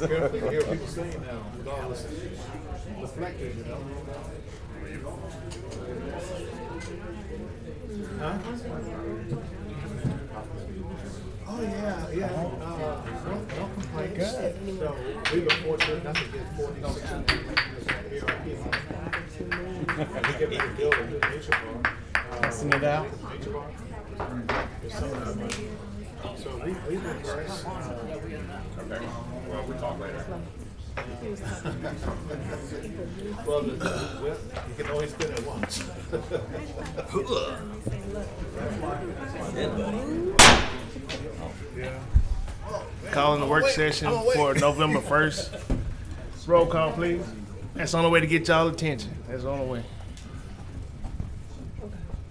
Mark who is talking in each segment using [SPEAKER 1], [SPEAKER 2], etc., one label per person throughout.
[SPEAKER 1] Hear people sing now with all this reflected, you know. Huh? Oh yeah. No complaints. Good. So we were fortunate enough to get 46 ARP. We get ready to build a new nature bar.
[SPEAKER 2] Passing it out.
[SPEAKER 1] Nature bar. There's some of that money. So we've been blessed.
[SPEAKER 3] Okay. Well, we'll talk later.
[SPEAKER 1] Well, you can only spend it once.
[SPEAKER 4] Calling the work session for November 1st. Roll call, please. That's the only way to get y'all attention. That's the only way.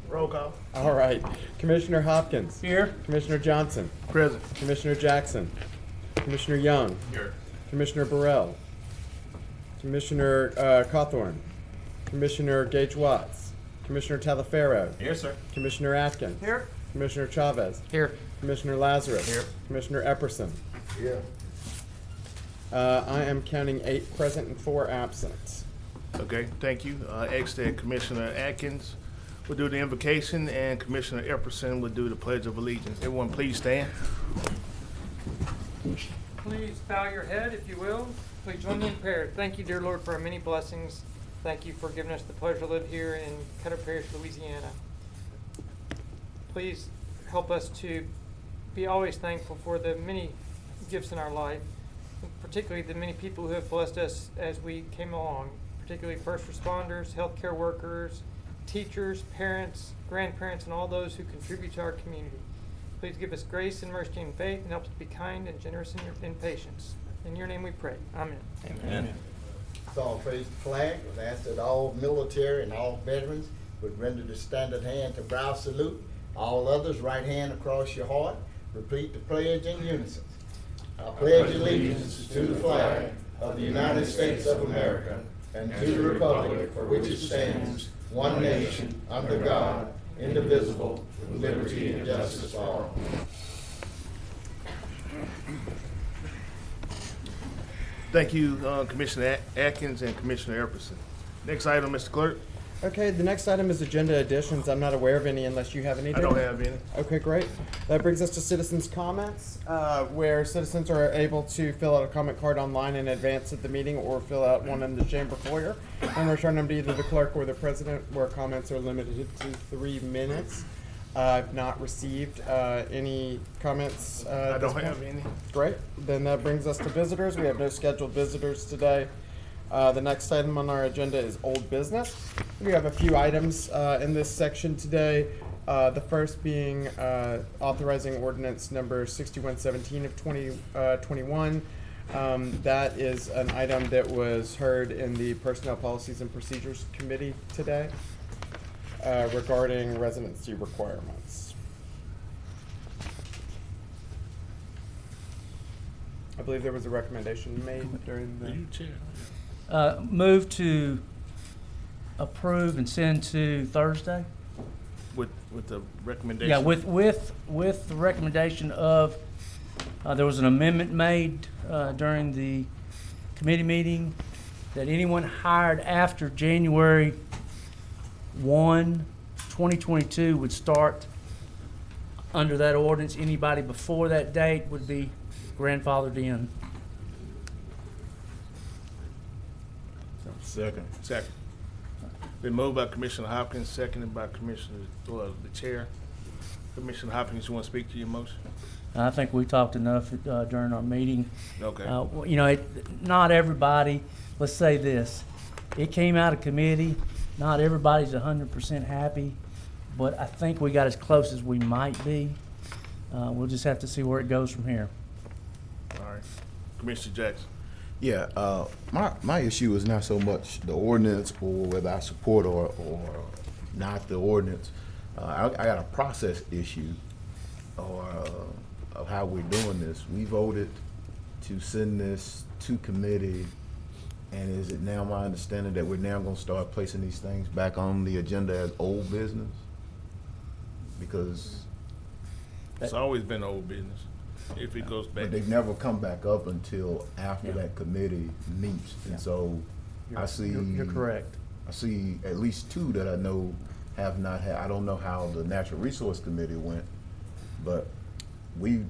[SPEAKER 4] Roll call.
[SPEAKER 2] All right. Commissioner Hopkins.
[SPEAKER 4] Here.
[SPEAKER 2] Commissioner Johnson.
[SPEAKER 4] Present.
[SPEAKER 2] Commissioner Jackson. Commissioner Young.
[SPEAKER 3] Here.
[SPEAKER 2] Commissioner Burrell. Commissioner Cawthorn. Commissioner Gage Watts. Commissioner Talaferro.
[SPEAKER 3] Here, sir.
[SPEAKER 2] Commissioner Atkin.
[SPEAKER 4] Here.
[SPEAKER 2] Commissioner Chavez.
[SPEAKER 4] Here.
[SPEAKER 2] Commissioner Lazarus.
[SPEAKER 3] Here.
[SPEAKER 2] Commissioner Epperson.
[SPEAKER 1] Yeah.
[SPEAKER 2] I am counting 8 present and 4 absent.
[SPEAKER 4] Okay, thank you. Ask that Commissioner Atkins will do the invocation and Commissioner Epperson will do the Pledge of Allegiance. Everyone please stand.
[SPEAKER 5] Please bow your head, if you will. Please join me in prayer. Thank you, dear Lord, for our many blessings. Thank you for giving us the pleasure to live here in Caddo Parish, Louisiana. Please help us to be always thankful for the many gifts in our life, particularly the many people who have blessed us as we came along, particularly first responders, healthcare workers, teachers, parents, grandparents, and all those who contribute to our community. Please give us grace and mercy and faith, and help us to be kind and generous in patience. In your name we pray. Amen.
[SPEAKER 3] Amen.
[SPEAKER 6] So I'll raise the flag. It was asked that all military and all veterans would render the standard hand to brow salute. All others, right hand across your heart. Repeat the pledge in unison. I pledge allegiance to the flag of the United States of America and to the republic for which it stands, one nation, under God, indivisible, with liberty and justice for all.
[SPEAKER 4] Thank you, Commissioner Atkins and Commissioner Epperson. Next item, Mr. Clerk.
[SPEAKER 2] Okay, the next item is agenda additions. I'm not aware of any unless you have any.
[SPEAKER 4] I don't have any.
[SPEAKER 2] Okay, great. That brings us to citizens' comments, where citizens are able to fill out a comment card online in advance of the meeting or fill out one in the chamber foyer and return them to either the clerk or the president, where comments are limited to 3 minutes. I've not received any comments.
[SPEAKER 4] I don't have any.
[SPEAKER 2] Great. Then that brings us to visitors. We have no scheduled visitors today. The next item on our agenda is old business. We have a few items in this section today. The first being authorizing ordinance number 6117 of 2021. That is an item that was heard in the Personnel Policies and Procedures Committee today regarding residency requirements. I believe there was a recommendation made during the...
[SPEAKER 7] Move to approve and send to Thursday.
[SPEAKER 4] With the recommendation.
[SPEAKER 7] Yeah, with the recommendation of, there was an amendment made during the committee meeting that anyone hired after January 1, 2022 would start under that ordinance. Anybody before that date would be grandfathered in.
[SPEAKER 3] Second.
[SPEAKER 4] Second. Been moved by Commissioner Hopkins, seconded by Commissioner, the Chair. Commissioner Hopkins, you want to speak to your motion?
[SPEAKER 7] I think we talked enough during our meeting.
[SPEAKER 4] Okay.
[SPEAKER 7] You know, not everybody, let's say this, it came out of committee, not everybody's 100% happy, but I think we got as close as we might be. We'll just have to see where it goes from here.
[SPEAKER 4] All right. Commissioner Jackson.
[SPEAKER 8] Yeah, my issue is not so much the ordinance or whether I support or not the ordinance. I got a process issue or of how we're doing this. We voted to send this to committee, and is it now my understanding that we're now gonna start placing these things back on the agenda as old business? Because,
[SPEAKER 4] It's always been old business, if it goes back.
[SPEAKER 8] but they've never come back up until after that committee meets, and so I see.
[SPEAKER 7] You're correct.
[SPEAKER 8] I see at least two that I know have not had, I don't know how the Natural Resource Committee went, but when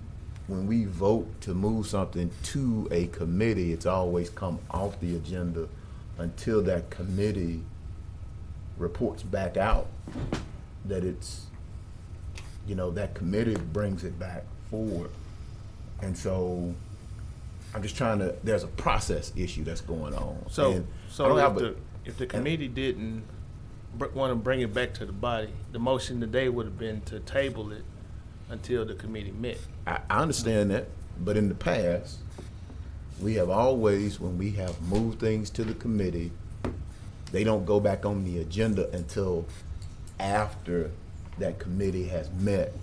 [SPEAKER 8] we vote to move something to a committee, it's always come off the agenda until that committee reports back out that it's, that committee brings it back forward. And so I'm just trying to, there's a process issue that's going on.
[SPEAKER 4] So,
[SPEAKER 8] And I don't have
[SPEAKER 4] if the committee didn't want to bring it back to the body, the motion today would have been to table it until the committee met.
[SPEAKER 8] I understand that, but in the past, we have always, when we have moved things to the committee, they don't go back on the agenda until after that committee has met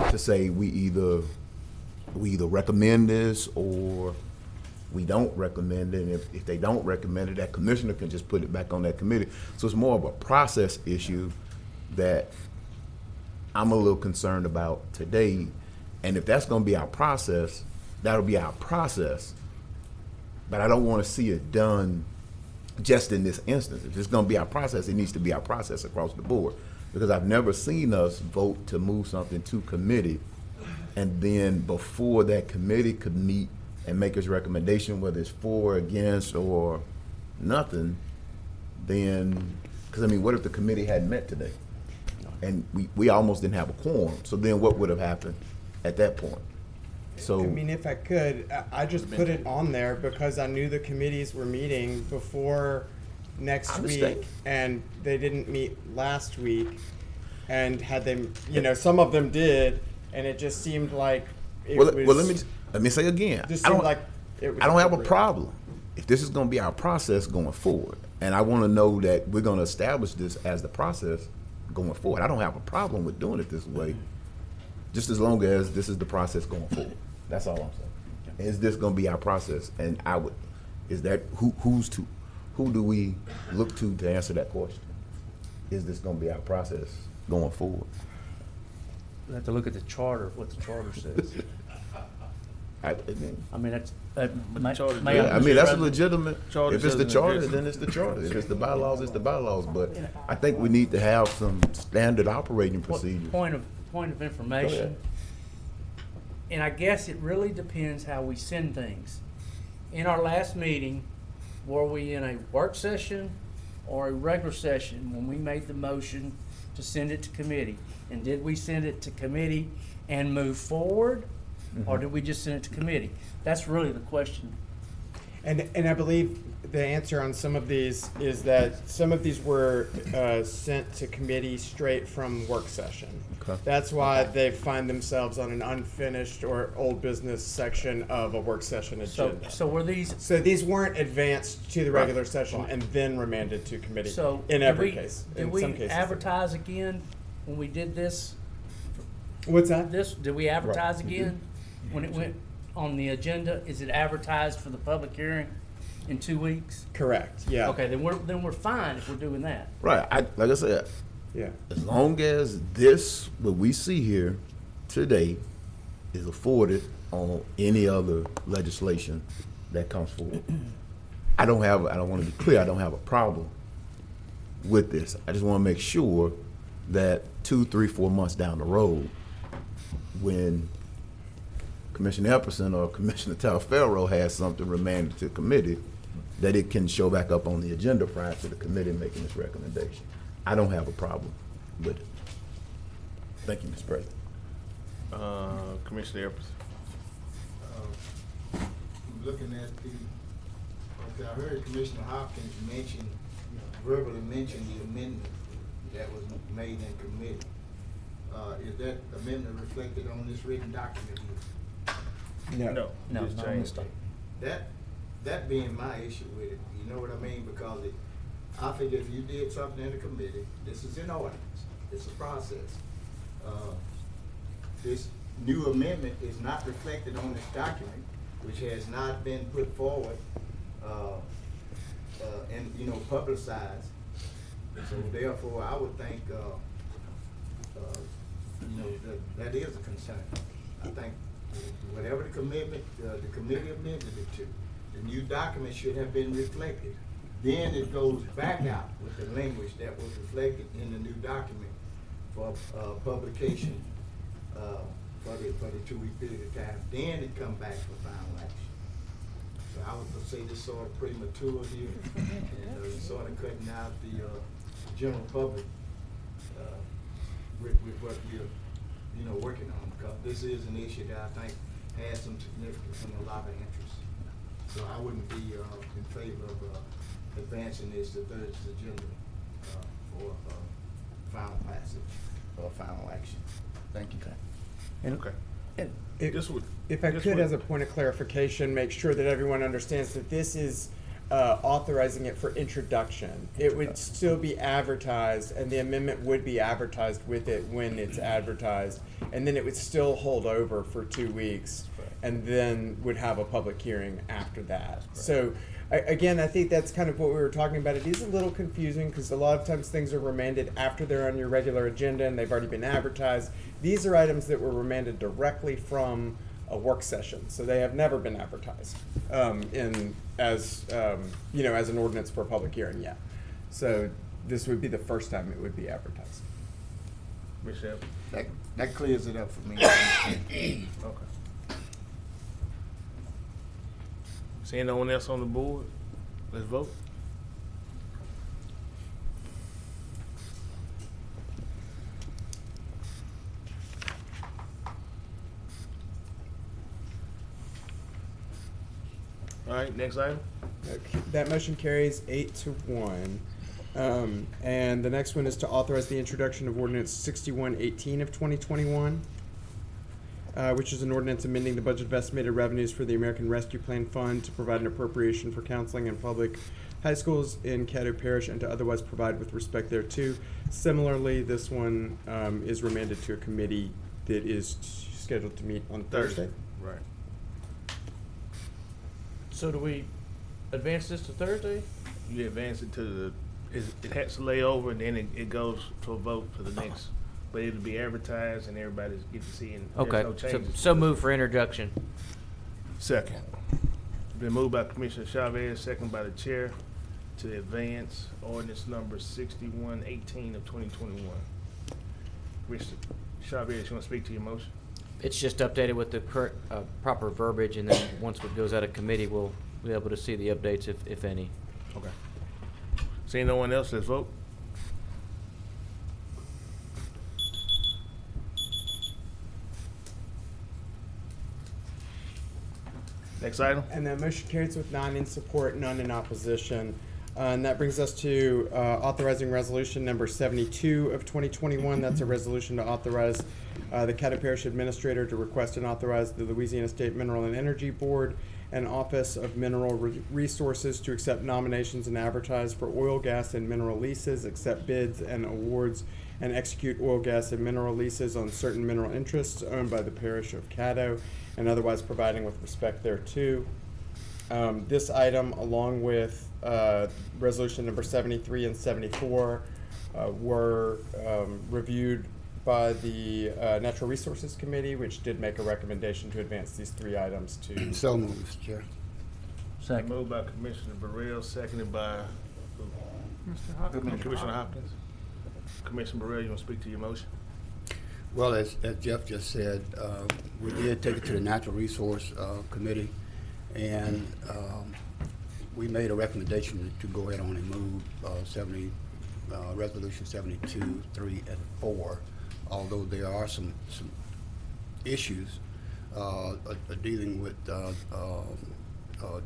[SPEAKER 8] to say we either recommend this or we don't recommend it. And if they don't recommend it, that commissioner can just put it back on that committee. So it's more of a process issue that I'm a little concerned about today. And if that's gonna be our process, that'll be our process. But I don't wanna see it done just in this instance. If it's gonna be our process, it needs to be our process across the board. Because I've never seen us vote to move something to committee, and then before that committee could meet and make its recommendation, whether it's for, against, or nothing, then, because I mean, what if the committee hadn't met today? And we almost didn't have a quorum, so then what would have happened at that point? So,
[SPEAKER 2] I mean, if I could, I just put it on there because I knew the committees were meeting before next
[SPEAKER 8] understand.
[SPEAKER 2] week, and they didn't meet last week. And had them, some of them did, and it just seemed like it was.
[SPEAKER 8] well, let me say again,
[SPEAKER 2] Just
[SPEAKER 8] I
[SPEAKER 2] seemed
[SPEAKER 8] don't,
[SPEAKER 2] like it was
[SPEAKER 8] I don't have a
[SPEAKER 2] appropriate.
[SPEAKER 8] problem if this is gonna be our process going forward. And I wanna know that we're gonna establish this as the process going forward. I don't have a problem with doing it this way, just as long as this is the process going forward. That's all I'm saying. Is this gonna be our process? And is that, who do we look to answer that question? Is this gonna be our process going forward?
[SPEAKER 7] We have to look at the charter, what the charter says.
[SPEAKER 8] I mean,
[SPEAKER 7] I mean, that's,
[SPEAKER 4] charter-
[SPEAKER 7] may
[SPEAKER 8] yeah, I mean, that's a
[SPEAKER 7] President?
[SPEAKER 8] legitimate,
[SPEAKER 4] Charter
[SPEAKER 8] if it's the
[SPEAKER 4] doesn't
[SPEAKER 8] charter,
[SPEAKER 4] address it.
[SPEAKER 8] then it's the charter. If it's the bylaws, it's the bylaws. But I think we need to have some standard operating procedures.
[SPEAKER 7] Point of information. And I guess it really depends how we send things. In our last meeting, were we in a work session or a regular session when we made the motion to send it to committee? And did we send it to committee and move forward? Or did we just send it to committee? That's really the question.
[SPEAKER 2] And I believe the answer on some of these is that some of these were sent to committee straight from work session.
[SPEAKER 8] Okay.
[SPEAKER 2] That's why they find themselves on an unfinished or old business section of a work session agenda.
[SPEAKER 7] So were these,
[SPEAKER 2] So these weren't advanced to the regular session and then remanded to committee
[SPEAKER 7] so.
[SPEAKER 2] in
[SPEAKER 7] did
[SPEAKER 2] every
[SPEAKER 7] we-
[SPEAKER 2] case.
[SPEAKER 7] Did
[SPEAKER 2] In
[SPEAKER 7] we
[SPEAKER 2] some cases.
[SPEAKER 7] advertise again when we did this?
[SPEAKER 2] What's that?
[SPEAKER 7] Did we advertise
[SPEAKER 2] Right.
[SPEAKER 7] again when it went on the agenda? Is it advertised for the public hearing in 2 weeks?
[SPEAKER 2] Correct, yeah.
[SPEAKER 7] Okay, then we're fine if we're doing that.
[SPEAKER 8] Right. Like I said,
[SPEAKER 2] Yeah.
[SPEAKER 8] as long as what we see here today is afforded on any other legislation that comes forward. I don't want to be clear, I don't have a problem with this. I just want to make sure that 2, 3, 4 months down the road, when Commissioner Epperson or Commissioner Talaferro has something remanded to committee, that it can show back up on the agenda prior to the committee making its recommendation. I don't have a problem with it. Thank you, Mr. President.
[SPEAKER 4] Commissioner Epperson.
[SPEAKER 6] Looking at okay, I heard Commissioner Hopkins verbally mention the amendment that was made in committee. Is that amendment reflected on this written document here?
[SPEAKER 7] No,
[SPEAKER 4] just
[SPEAKER 7] not
[SPEAKER 4] changed.
[SPEAKER 7] on
[SPEAKER 6] That being my issue with it, you know what I mean? Because I figure if you did something in the committee, this is an ordinance, it's a process. new amendment is not reflected on this document, which has not been put forward, and, you know, publicized. So therefore, I would think, you know, that is a concern. I think whatever the commitment, the committee amended it to, the new document should have been reflected. Then it goes back out with the language that was reflected in the new document for, publication, for the 2-week period of time. Then it come back for final action. So I would say this sort of premature here, and sort of cutting out the, general public, with what we're, you know, working on, because this is an issue that I think has some significance and a lot of interest. So I wouldn't be, in favor of, advancing this to Thursday's agenda, for, final passage or final action. Thank you.
[SPEAKER 7] And-
[SPEAKER 4] Okay.
[SPEAKER 7] and-
[SPEAKER 4] This would.
[SPEAKER 2] If I
[SPEAKER 4] this
[SPEAKER 2] could,
[SPEAKER 4] would-
[SPEAKER 2] as a point of clarification, make sure that everyone understands that this is authorizing it for introduction. It would still be advertised, and the amendment would be advertised with it when it's advertised, and then it would still hold over for 2 weeks, and then would have a public hearing after that. So, again, I think that's kind of what we were talking about. It is a little confusing, because a lot of times things are remanded after they're on your regular agenda and they've already been advertised. These are items that were remanded directly from a work session, so they have never been advertised you know, as an ordinance for a public hearing yet. So this would be the first time it would be advertised.
[SPEAKER 4] Michelle?
[SPEAKER 6] That clears it up for me.
[SPEAKER 4] Okay. Seeing no one else on the board, let's vote. All right, next item.
[SPEAKER 2] Okay, that motion carries 8-1. And the next one is to authorize the introduction of ordinance 6118 of 2021, which is an ordinance amending the budget of estimated revenues for the American Rescue Plan Fund to provide an appropriation for counseling in public high schools in Caddo Parish and to otherwise provide with respect thereto. Similarly, this one is remanded to a committee that is scheduled to meet on Thursday.
[SPEAKER 4] Right.
[SPEAKER 7] So do we advance this to Thursday?
[SPEAKER 4] You advance it to the, it has to lay over, and then it goes to a vote for the next, but it'll be advertised and everybody get to see, and
[SPEAKER 9] Okay,
[SPEAKER 4] there's no changes.
[SPEAKER 9] so move for introduction.
[SPEAKER 4] Second. Been moved by Commissioner Chavez, second by the chair, to advance ordinance number 6118 of 2021. Commissioner Chavez, you want to speak to your motion?
[SPEAKER 9] It's just updated with the correct, proper verbiage, and then once it goes out of committee, we'll be able to see the updates if any.
[SPEAKER 4] Okay. Seeing no one else, let's vote. Next item.
[SPEAKER 2] And that motion carries with 9 in support, none in opposition. And that brings us to authorizing resolution number 72 of 2021. That's a resolution to authorize the Caddo Parish Administrator to request and authorize the Louisiana State Mineral and Energy Board and Office of Mineral Resources to accept nominations and advertise for oil, gas, and mineral leases, accept bids and awards, and execute oil, gas, and mineral leases on certain mineral interests owned by the Parish of Caddo, and otherwise providing with respect thereto. This item, along with resolution number 73 and 74, were reviewed by the Natural Resources Committee, which did make a recommendation to advance these 3 items to.
[SPEAKER 10] So moved, Mr. Chair.
[SPEAKER 7] Second.
[SPEAKER 4] Moved by Commissioner Burrell, seconded by
[SPEAKER 5] Mr. Hopkins.
[SPEAKER 4] Commissioner Hopkins. Commissioner Burrell, you want to speak to your motion?
[SPEAKER 10] Well, as Jeff just said, we did take it to the Natural Resource Committee, and we made a recommendation to go ahead on and move Resolution 72, 3, and 4, although there are some issues dealing with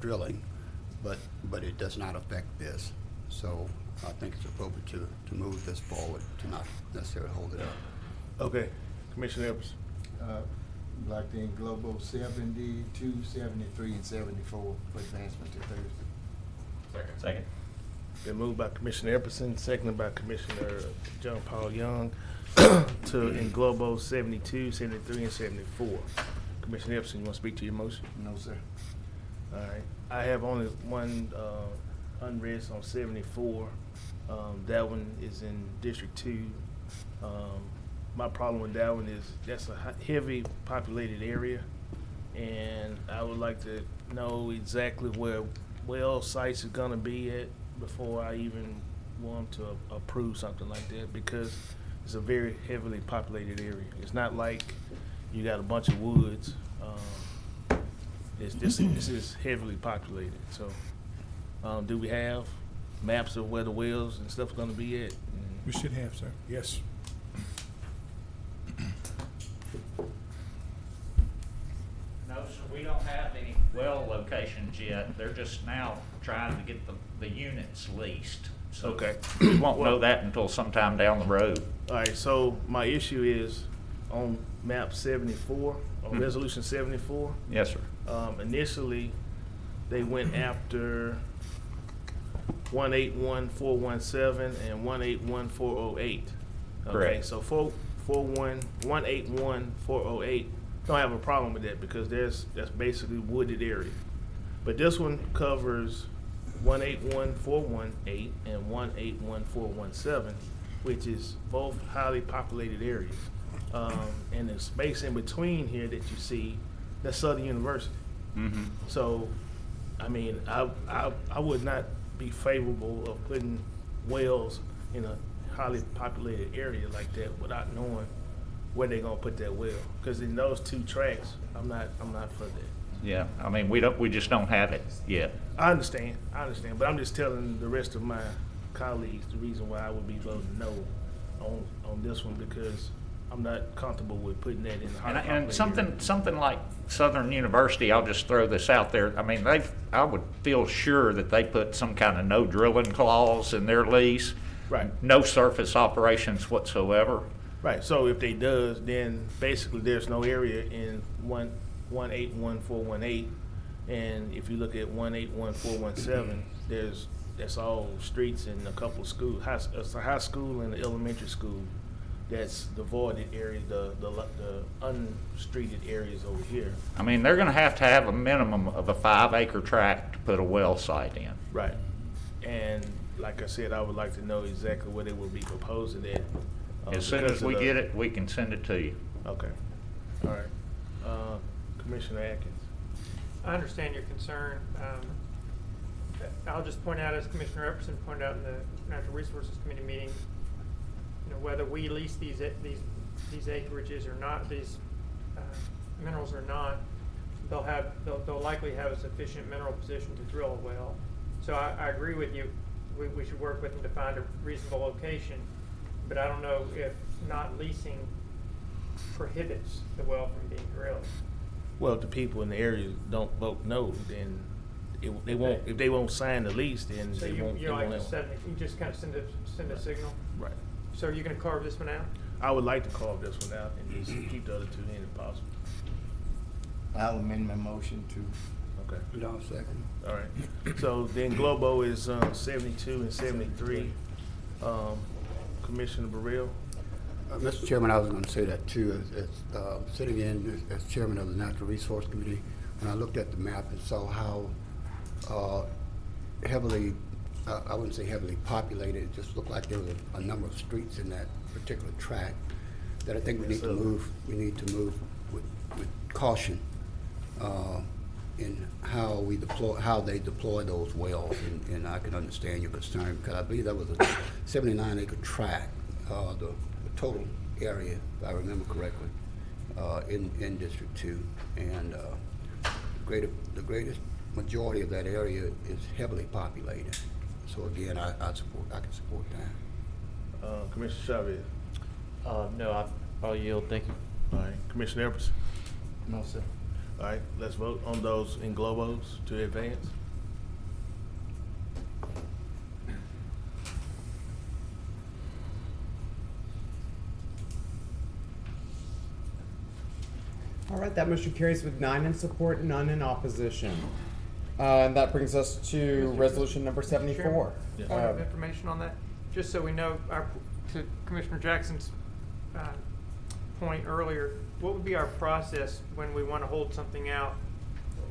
[SPEAKER 10] drilling, but it does not affect this. So I think it's appropriate to move this forward, to not necessarily hold it up.
[SPEAKER 4] Okay. Commissioner Epperson.
[SPEAKER 6] Like the Global 72, 73, and 74 for advancement to Thursday.
[SPEAKER 3] Second.
[SPEAKER 4] Been moved by Commissioner Epperson, seconded by Commissioner John Paul Young to englobo 72, 73, and 74. Commissioner Epperson, you want to speak to your motion?
[SPEAKER 10] No, sir.
[SPEAKER 4] All right. I have only one unread on 74. That one is in District 2. My problem with that one is that's a heavy populated area, and I would like to know exactly where well sites are gonna be at before I even want to approve something like that, because it's a very heavily populated area. It's not like you got a bunch of woods. This is heavily populated. So, do we have maps of where the wells and stuff are gonna be at?
[SPEAKER 1] We should have, sir. Yes.
[SPEAKER 11] No, sir, we don't have any well locations yet. They're just now trying to get the units leased. So
[SPEAKER 4] Okay.
[SPEAKER 11] we won't know that until sometime down the road.
[SPEAKER 4] All right, so my issue is on map 74, on resolution 74.
[SPEAKER 11] Yes, sir.
[SPEAKER 4] Initially, they went after 181,417 and 181,408. Okay,
[SPEAKER 11] Correct.
[SPEAKER 4] so 181,408, don't have a problem with that because that's basically wooded area. But this one covers 181,418 and 181,417, which is both highly populated areas. And the space in between here that you see, that's Southern University.
[SPEAKER 11] Mm-hmm.
[SPEAKER 4] So, I mean, I would not be favorable of putting wells in a highly populated area like that without knowing where they're gonna put that well. Because in those two tracks, I'm not for that.
[SPEAKER 11] Yeah, I mean, we just don't have it yet.
[SPEAKER 4] I understand, but I'm just telling the rest of my colleagues the reason why I would be voting no on this one, because I'm not comfortable with putting that in the highly
[SPEAKER 11] And
[SPEAKER 4] populated area.
[SPEAKER 11] something like Southern University, I'll just throw this out there. I mean, I would feel sure that they put some kind of no drilling clause in their lease.
[SPEAKER 4] Right.
[SPEAKER 11] No surface operations whatsoever.
[SPEAKER 4] Right, so if they does, then basically there's no area in 181,418, and if you look at 181,417, that's all streets and a couple of schools. It's a high school and an elementary school. That's the voided area, the unstreeted areas over here.
[SPEAKER 11] I mean, they're gonna have to have a minimum of a 5-acre tract to put a well site in.
[SPEAKER 4] Right, and like I said, I would like to know exactly where they will be proposing it.
[SPEAKER 11] As soon as we get it, we can send it to you.
[SPEAKER 4] Okay, all right. Commissioner Atkins.
[SPEAKER 5] I understand your concern. I'll just point out, as Commissioner Epperson pointed out in the Natural Resources Committee meeting, you know, whether we lease these acreages or not, these minerals or not, they'll likely have a sufficient mineral position to drill a well. So I agree with you. We should work with them to find a reasonable location, but I don't know if not leasing prohibits the well from being drilled.
[SPEAKER 4] Well, if the people in the area don't vote no, then they won't. If they won't sign the lease, then
[SPEAKER 5] So
[SPEAKER 4] they won't.
[SPEAKER 5] you
[SPEAKER 4] they
[SPEAKER 5] like
[SPEAKER 4] won't.
[SPEAKER 5] to you just kind of send a signal.
[SPEAKER 4] Right.
[SPEAKER 5] So are you going to carve this one out?
[SPEAKER 4] I would like to carve this one out and just keep the other two in if possible.
[SPEAKER 6] I'll amend my motion to.
[SPEAKER 4] Okay.
[SPEAKER 10] No, second.
[SPEAKER 4] All right. So then Globo is 72 and 73. Commissioner Burrell.
[SPEAKER 10] Mr. Chairman, I was going to say that too. Sitting in as chairman of the Natural Resource Committee, when I looked at the map and saw how heavily, I wouldn't say heavily populated, it just looked like there was a number of streets in that particular tract, that I think we need to move with caution in how they deploy those wells, and I can understand your concern, because I believe that was a 79-acre tract, the total area, if I remember correctly, in District 2, and the greatest majority of that area is heavily populated. So again, I can support that.
[SPEAKER 4] Commissioner Chavez.
[SPEAKER 9] No, I'll yield, thank you.
[SPEAKER 4] All right. Commissioner Epperson.
[SPEAKER 6] No, sir.
[SPEAKER 4] All right. Let's vote on those in Globos to advance.
[SPEAKER 2] All right, that motion carries with 9 in support and none in opposition. And that brings us to resolution number
[SPEAKER 5] Mr.
[SPEAKER 2] 74.
[SPEAKER 5] Chairman, Point of information on that, just so we know, to Commissioner Jackson's point earlier, what would be our process when we want to hold something out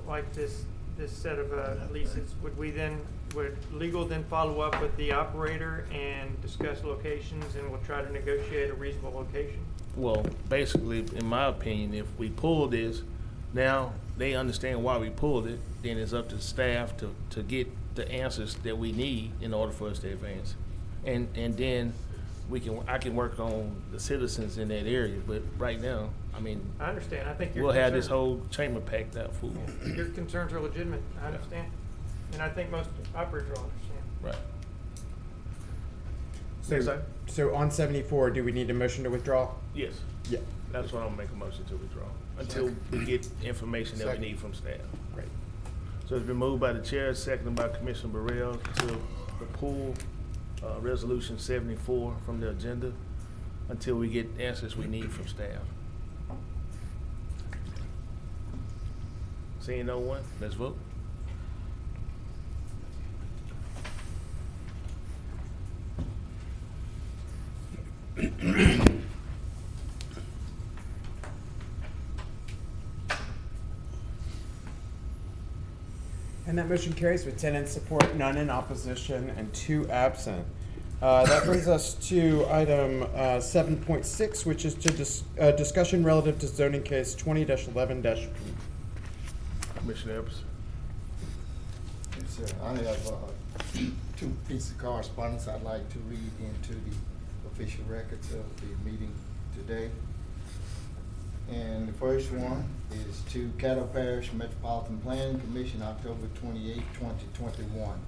[SPEAKER 5] like this set of leases? Would legal then follow up with the operator and discuss locations, and we'll try to negotiate a reasonable location?
[SPEAKER 4] Well, basically, in my opinion, if we pull this, now they understand why we pulled it, then it's up to staff to get the answers that we need in order for us to advance. And then I can work on the citizens in that area, but right now, I mean,
[SPEAKER 5] I understand. I think your
[SPEAKER 4] we'll have this
[SPEAKER 5] concern-
[SPEAKER 4] whole chamber packed out full.
[SPEAKER 5] Your concerns are legitimate. I understand. And I think most operators will understand.
[SPEAKER 4] Right.
[SPEAKER 2] So on 74, do we need a motion to withdraw?
[SPEAKER 4] Yes,
[SPEAKER 2] Yeah.
[SPEAKER 4] that's why I'm gonna make a motion to withdraw, until we get information that we need from staff.
[SPEAKER 2] Great.
[SPEAKER 4] So it's been moved by the chair, seconded by Commissioner Burrell to pull resolution 74 from the agenda until we get answers we need from staff. Seeing no one, let's vote.
[SPEAKER 2] And that motion carries with 10 in support, none in opposition, and 2 absent. That brings us to item 7.6, which is to discussion relative to zoning case 20-11-P.
[SPEAKER 4] Commissioner Epps.
[SPEAKER 6] Yes, sir. I have 2 pieces of correspondence I'd like to read into the official records of the meeting today. And the first one is to Caddo Parish Metropolitan Planning Commission, October 28, 2021.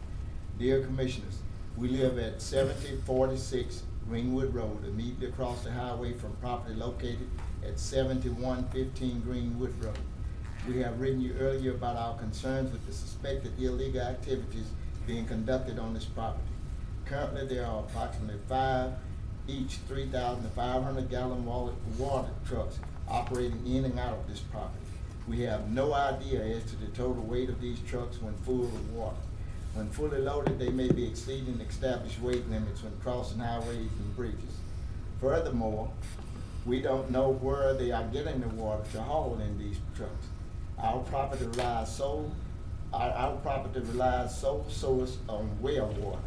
[SPEAKER 6] Dear Commissioners, we live at 7046 Greenwood Road, immediately across the highway from property located at 7115 Greenwood Road. We have written you earlier about our concerns with the suspected illegal activities being conducted on this property. Currently, there are approximately 5 each 3,500 gallon water trucks operating in and out of this property. We have no idea as to the total weight of these trucks when full of water. When fully loaded, they may be exceeding established weight limits when crossing highways and bridges. Furthermore, we don't know where they are getting the water to haul in these trucks. Our property relies sole source on well water.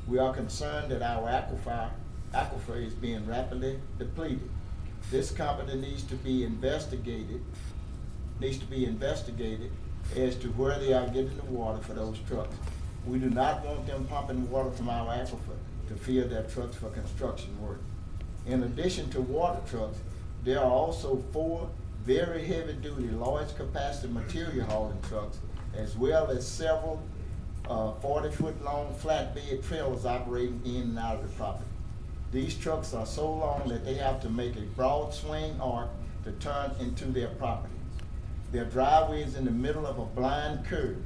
[SPEAKER 6] We are concerned that our aquifer is being rapidly depleted. This company needs to be investigated as to where they are getting the water for those trucks. We do not want them pumping water from our aquifer to fill their trucks for construction work. In addition to water trucks, there are also 4 very heavy-duty, large capacity material hauling trucks, as well as several 40-foot-long flatbed trailers operating in and out of the property. These trucks are so long that they have to make a broad swing arc to turn into their property. Their driveway is in the middle of a blind curve.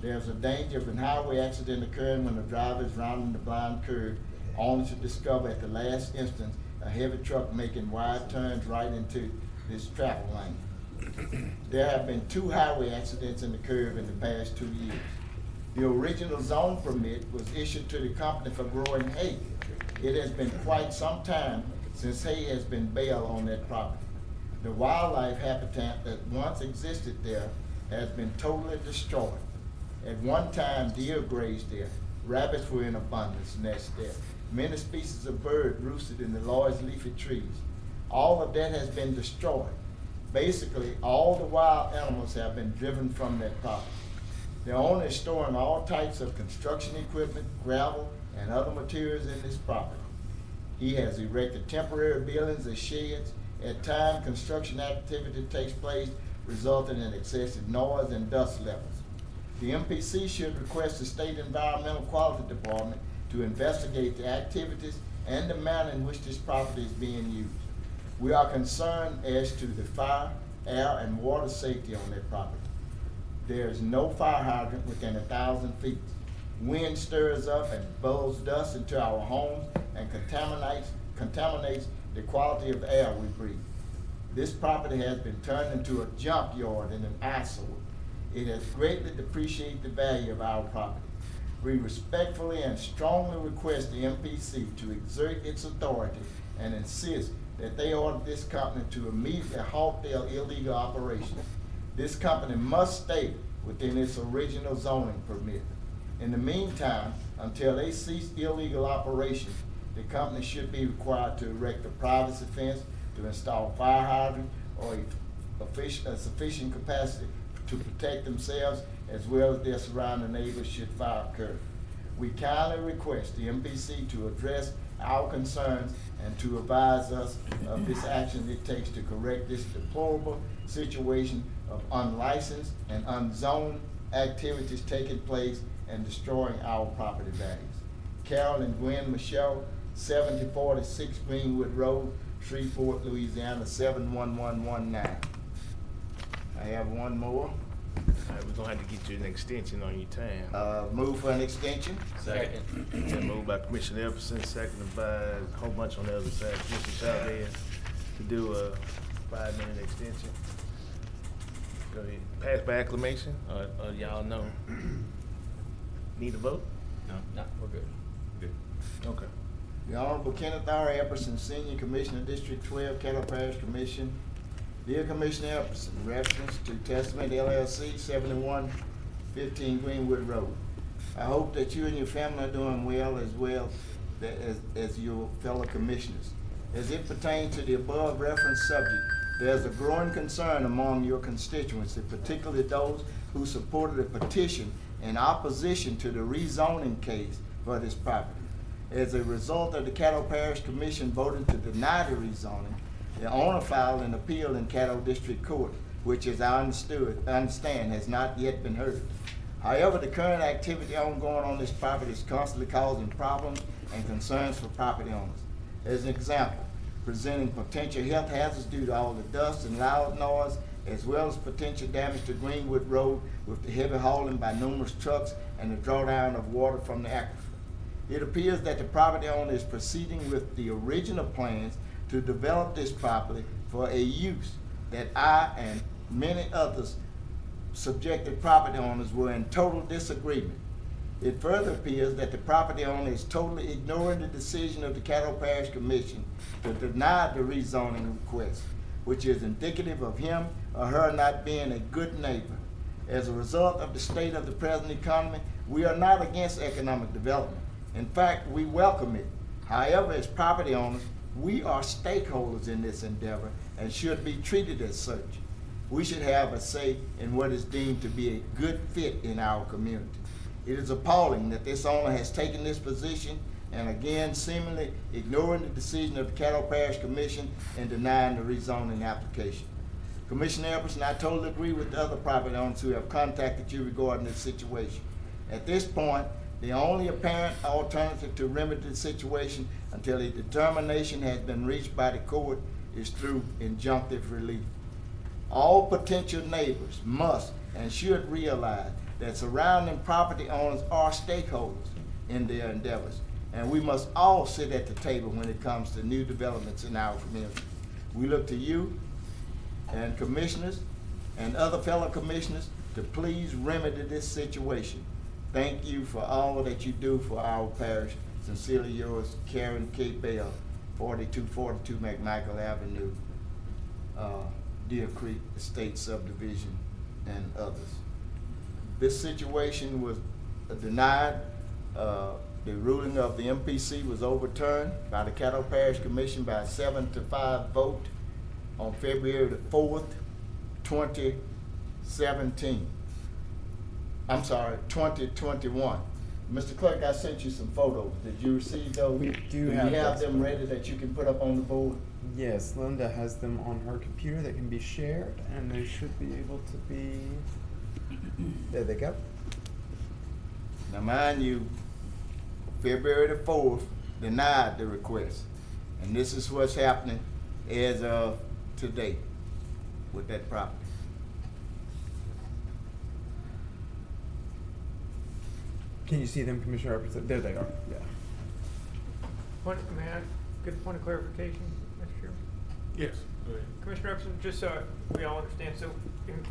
[SPEAKER 6] There's a danger of a highway accident occurring when the driver is rounding the blind curve, only to discover at the last instance a heavy truck making wide turns right into this traffic lane. There have been 2 highway accidents in the curve in the past 2 years. The original zone permit was issued to the company for growing hay. It has been quite some time since hay has been baled on that property. The wildlife habitat that once existed there has been totally destroyed. At one time, deer grazed there. Rabbits were in abundance, nest there. Many species of birds roosted in the large leafy trees. All of that has been destroyed. Basically, all the wild animals have been driven from that property. The owner is storing all types of construction equipment, gravel, and other materials in this property. He has erected temporary buildings as sheds. At times, construction activity takes place, resulting in excessive noise and dust levels. The MPC should request the State Environmental Quality Department to investigate the activities and the manner in which this property is being used. We are concerned as to the fire, air, and water safety on that property. There is no fire hydrant within 1,000 feet. Wind stirs up and blows dust into our homes and contaminates the quality of the air we breathe. This property has been turned into a junkyard and an eyesore. it has greatly depreciated the value of our property. We respectfully and strongly request the MPC to exert its authority and insist that they order this company to immediately halt their illegal operations. This company must stay within its original zoning permit. In the meantime, until they cease illegal operations, the company should be required to erect a privacy fence, to install fire hydrant, or a sufficient capacity to protect themselves as well as their surrounding neighbors should fire occur. We kindly request the MPC to address our concerns and to advise us of this action it takes to correct this deplorable situation of unlicensed and unzoned activities taking place and destroying our property values. Carol and Gwen Michelle, 7046 Greenwood Road, Shreveport, Louisiana, 71119. I have one more.
[SPEAKER 4] All right, we're gonna have to get you an extension on your time.
[SPEAKER 6] Move for an extension.
[SPEAKER 9] Second.
[SPEAKER 4] Been moved by Commissioner Epperson, seconded by a whole bunch on the other side, Commissioner Chavez, to do a 5-minute extension. Go ahead. Pass by acclamation, or y'all know? Need a vote?
[SPEAKER 9] No, we're good.
[SPEAKER 4] Okay.
[SPEAKER 6] The Honorable Kenneth R. Epperson, Senior Commissioner, District 12, Caddo Parish Commission. Dear Commissioner Epperson, reference to Testament LLC, 7115 Greenwood Road. I hope that you and your family are doing well as your fellow commissioners. As it pertains to the above referenced subject, there's a growing concern among your constituency, particularly those who supported a petition in opposition to the rezoning case for this property. As a result of the Caddo Parish Commission voting to deny the rezoning, the owner filed an appeal in Caddo District Court, which, as I understand, has not yet been heard. However, the current activity ongoing on this property is constantly causing problems and concerns for property owners. As an example, presenting potential health hazards due to all the dust and loud noise, as well as potential damage to Greenwood Road with the heavy hauling by numerous trucks and the drawdown of water from the aquifer. It appears that the property owner is proceeding with the original plans to develop this property for a use that I and many others subjected property owners were in total disagreement. It further appears that the property owner is totally ignoring the decision of the Caddo Parish Commission to deny the rezoning request, which is indicative of him or her not being a good neighbor. As a result of the state of the present economy, we are not against economic development. In fact, we welcome it. However, as property owners, we are stakeholders in this endeavor and should be treated as such. We should have a say in what is deemed to be a good fit in our community. It is appalling that this owner has taken this position and again seemingly ignoring the decision of the Caddo Parish Commission and denying the rezoning application. Commissioner Epperson, I totally agree with the other property owners who have contacted you regarding this situation. At this point, the only apparent alternative to remedy the situation until a determination has been reached by the court is through injunctive relief. All potential neighbors must and should realize that surrounding property owners are stakeholders in their endeavors, and we must all sit at the table when it comes to new developments in our community. We look to you and commissioners and other fellow commissioners to please remedy this situation. Thank you for all that you do for our parish. Sincerely yours, Karen K. Bell, 4242 McMichael Avenue, Deer Creek Estate Subdivision, and others. This situation was denied. The ruling of the MPC was overturned by the Caddo Parish Commission by a 7-5 vote on February the 4th, 2017. I'm sorry, 2021. Mr. Clerk, I sent you some photos. Did you receive those?
[SPEAKER 2] We do
[SPEAKER 6] you
[SPEAKER 2] have
[SPEAKER 6] have
[SPEAKER 2] those
[SPEAKER 6] them ready that you can put up on the board?
[SPEAKER 2] Yes, Linda has them on her computer that can be shared, and they should be able to be, there they go.
[SPEAKER 6] Now mind you, February the 4th denied the request. And this is what's happening as of today with that property.
[SPEAKER 2] Can you see them, Commissioner Epperson? There they are, yeah.
[SPEAKER 5] May I get a point of clarification, Mr. Chairman?
[SPEAKER 4] Yes, go ahead.
[SPEAKER 5] Commissioner Epperson, just so we all understand, so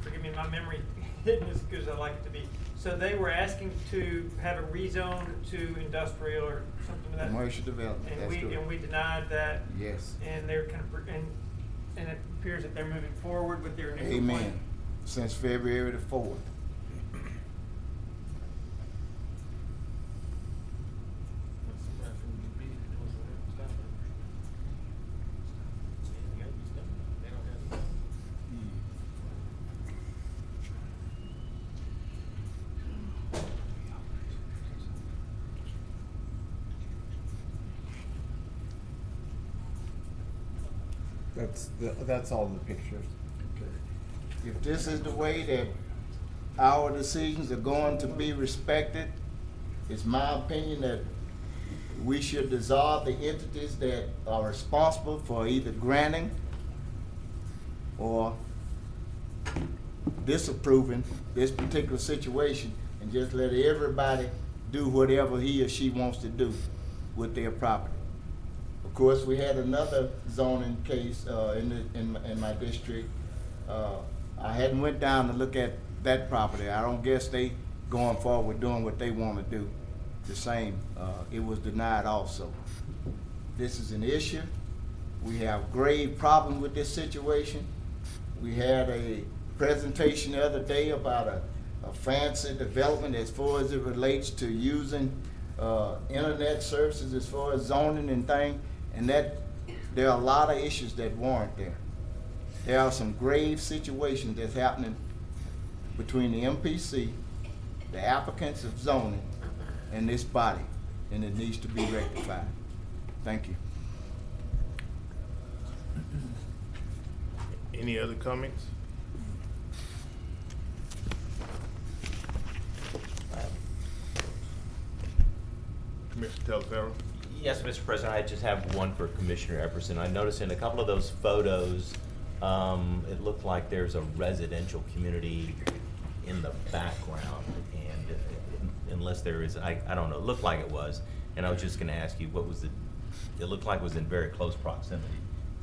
[SPEAKER 5] forgive me, my memory isn't as good as I'd like it to be. So they were asking to have it rezoned to industrial or something of that.
[SPEAKER 6] Commercial development,
[SPEAKER 5] And
[SPEAKER 6] that's good.
[SPEAKER 5] and we denied that.
[SPEAKER 6] Yes.
[SPEAKER 5] And they're kind of, and it appears that they're moving forward with their initial plan.
[SPEAKER 6] Amen. Since February the 4th.
[SPEAKER 2] That's all the pictures.
[SPEAKER 6] If this is the way that our decisions are going to be respected, it's my opinion that we should dissolve the entities that are responsible for either granting or disapproving this particular situation and just let everybody do whatever he or she wants to do with their property. Of course, we had another zoning case in my district. I hadn't went down to look at that property. I don't guess they going forward doing what they want to do. The same, it was denied also. This is an issue. We have grave problems with this situation. We had a presentation the other day about a fancy development as far as it relates to using internet services as far as zoning and things, and that there are a lot of issues that warrant there. There are some grave situations that's happening between the MPC, the applicants of zoning, and this body, and it needs to be rectified. Thank you.
[SPEAKER 4] Any other comments? Commissioner Telfair?
[SPEAKER 12] Yes, Mr. President, I just have one for Commissioner Epperson. I noticed in a couple of those photos, it looked like there's a residential community in the background, and unless there is, I don't know, it looked like it was, and I was just gonna ask you, what was the, it looked like it was in very close proximity.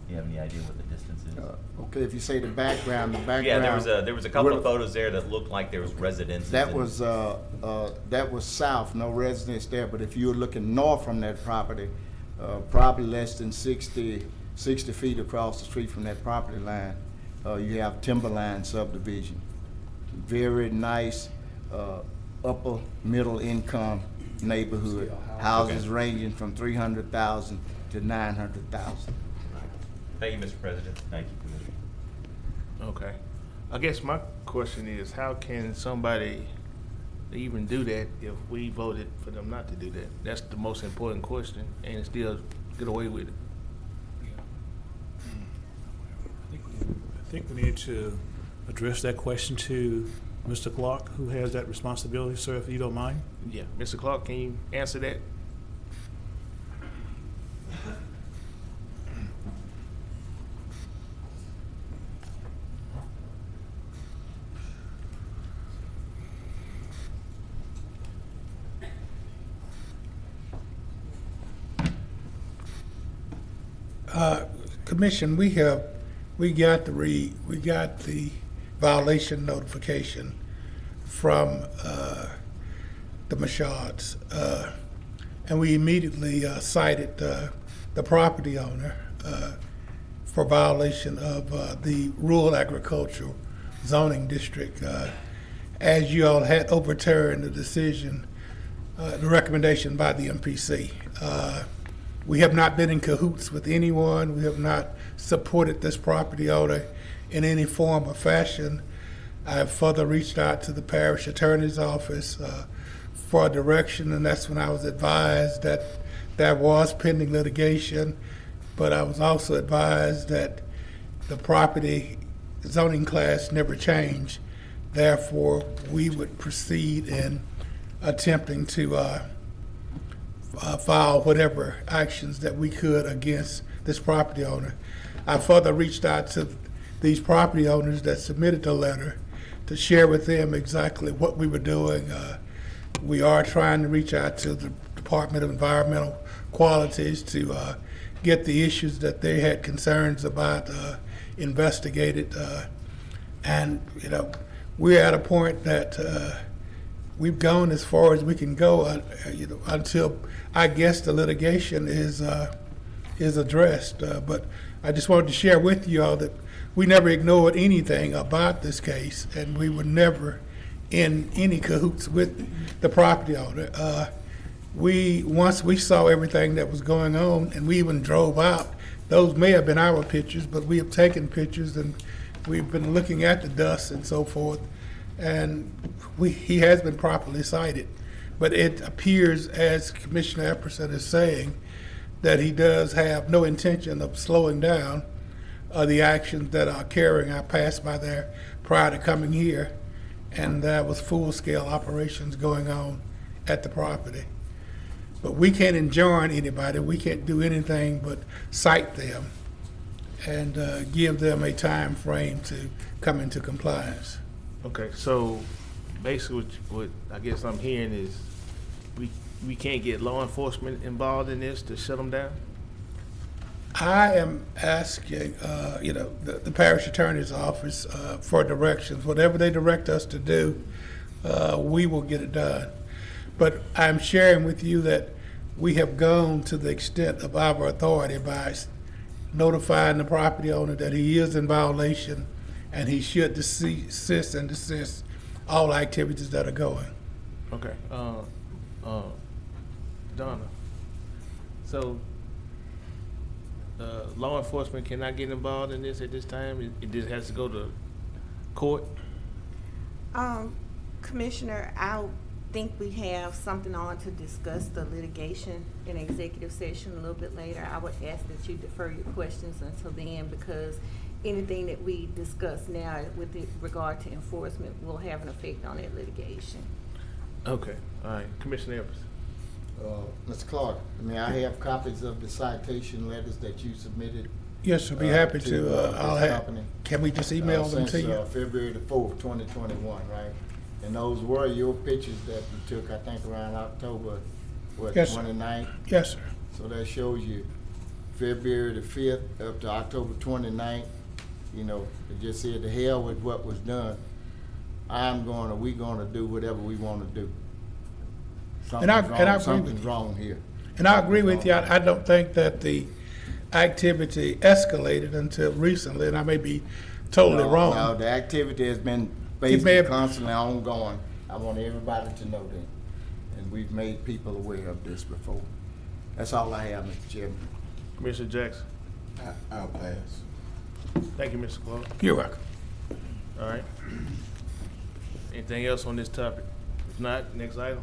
[SPEAKER 12] Do you have any idea what the distance is?
[SPEAKER 6] Okay, if you say the background.
[SPEAKER 12] Yeah, there was a couple of photos there that looked like there was residences.
[SPEAKER 6] That was south, no residence there, but if you were looking north from that property, probably less than 60 feet across the street from that property line, you have Timberline subdivision. Very nice, upper middle income neighborhood. Houses ranging from 300,000 to 900,000.
[SPEAKER 12] Thank you, Mr. President. Thank you, Commissioner.
[SPEAKER 4] Okay. I guess my question is, how can somebody even do that if we voted for them not to do that? That's the most important question, and still get away with it.
[SPEAKER 13] I think we need to address that question to Mr. Clark, who has that responsibility, sir, if you don't mind.
[SPEAKER 4] Yeah. Mr. Clark, can you answer that?
[SPEAKER 14] Commission, we got the violation notification from the Mashards, and we immediately cited the property owner for violation of the rural agricultural zoning district. As you all had overturned the decision, the recommendation by the MPC. We have not been in cahoots with anyone. We have not supported this property owner in any form or fashion. I have further reached out to the parish attorney's office for direction, and that's when I was advised that there was pending litigation, but I was also advised that the property zoning class never changed. Therefore, we would proceed in attempting to file whatever actions that we could against this property owner. I further reached out to these property owners that submitted the letter to share with them exactly what we were doing. We are trying to reach out to the Department of Environmental Qualities to get the issues that they had concerns about investigated. And we're at a point that we've gone as far as we can go, until I guess the litigation is addressed. But I just wanted to share with you all that we never ignored anything about this case, and we were never in any cahoots with the property owner. Once we saw everything that was going on, and we even drove out, those may have been our pictures, but we have taken pictures and we've been looking at the dust and so forth, and he has been properly cited. But it appears, as Commissioner Epperson is saying, that he does have no intention of slowing down the actions that are carrying. I passed by there prior to coming here, and there was full-scale operations going on at the property. But we can't enjoin anybody. We can't do anything but cite them and give them a time frame to come into compliance.
[SPEAKER 4] Okay, so basically what I guess I'm hearing is we can't get law enforcement involved in this to shut them down?
[SPEAKER 14] I am asking, the parish attorney's office for directions. Whatever they direct us to do, we will get it done. But I'm sharing with you that we have gone to the extent of our authority by notifying the property owner that he is in violation and he should cease and desist all activities that are going.
[SPEAKER 4] Okay, Donna, so law enforcement cannot get involved in this at this time? It just has to go to court?
[SPEAKER 15] Commissioner, I think we have something on to discuss the litigation in executive session a little bit later. I would ask that you defer your questions until then, because anything that we discuss now with regard to enforcement will have an effect on that litigation.
[SPEAKER 4] Okay, all right, Commissioner Evans.
[SPEAKER 6] Mr. Clark, may I have copies of the citation letters that you submitted?
[SPEAKER 14] Yes, I'll be happy to. I'll
[SPEAKER 6] this
[SPEAKER 14] have.
[SPEAKER 6] company?
[SPEAKER 14] Can we just email them to
[SPEAKER 6] Since
[SPEAKER 14] you?
[SPEAKER 6] February the 4th, 2021, right? And those were your pictures that you took, I think, around October,
[SPEAKER 14] Yes, sir.
[SPEAKER 6] 29th?
[SPEAKER 14] Yes, sir.
[SPEAKER 6] So that shows you February the 5th up to October 29th. It just said to hell with what was done. We gonna do whatever we wanna do.
[SPEAKER 14] And I agree with
[SPEAKER 6] Something's
[SPEAKER 14] you.
[SPEAKER 6] wrong here.
[SPEAKER 14] And I agree with you. I don't think that the activity escalated until recently, and I may be totally wrong.
[SPEAKER 6] No, the activity has been
[SPEAKER 14] may
[SPEAKER 6] basically
[SPEAKER 14] have-
[SPEAKER 6] constantly ongoing. I want everybody to know that. And we've made people aware of this before. That's all I have, Mr. Chairman.
[SPEAKER 4] Commissioner Jackson.
[SPEAKER 8] I'll pass.
[SPEAKER 4] Thank you, Mr. Clark.
[SPEAKER 14] You're welcome.
[SPEAKER 4] All right. Anything else on this topic? If not, next item.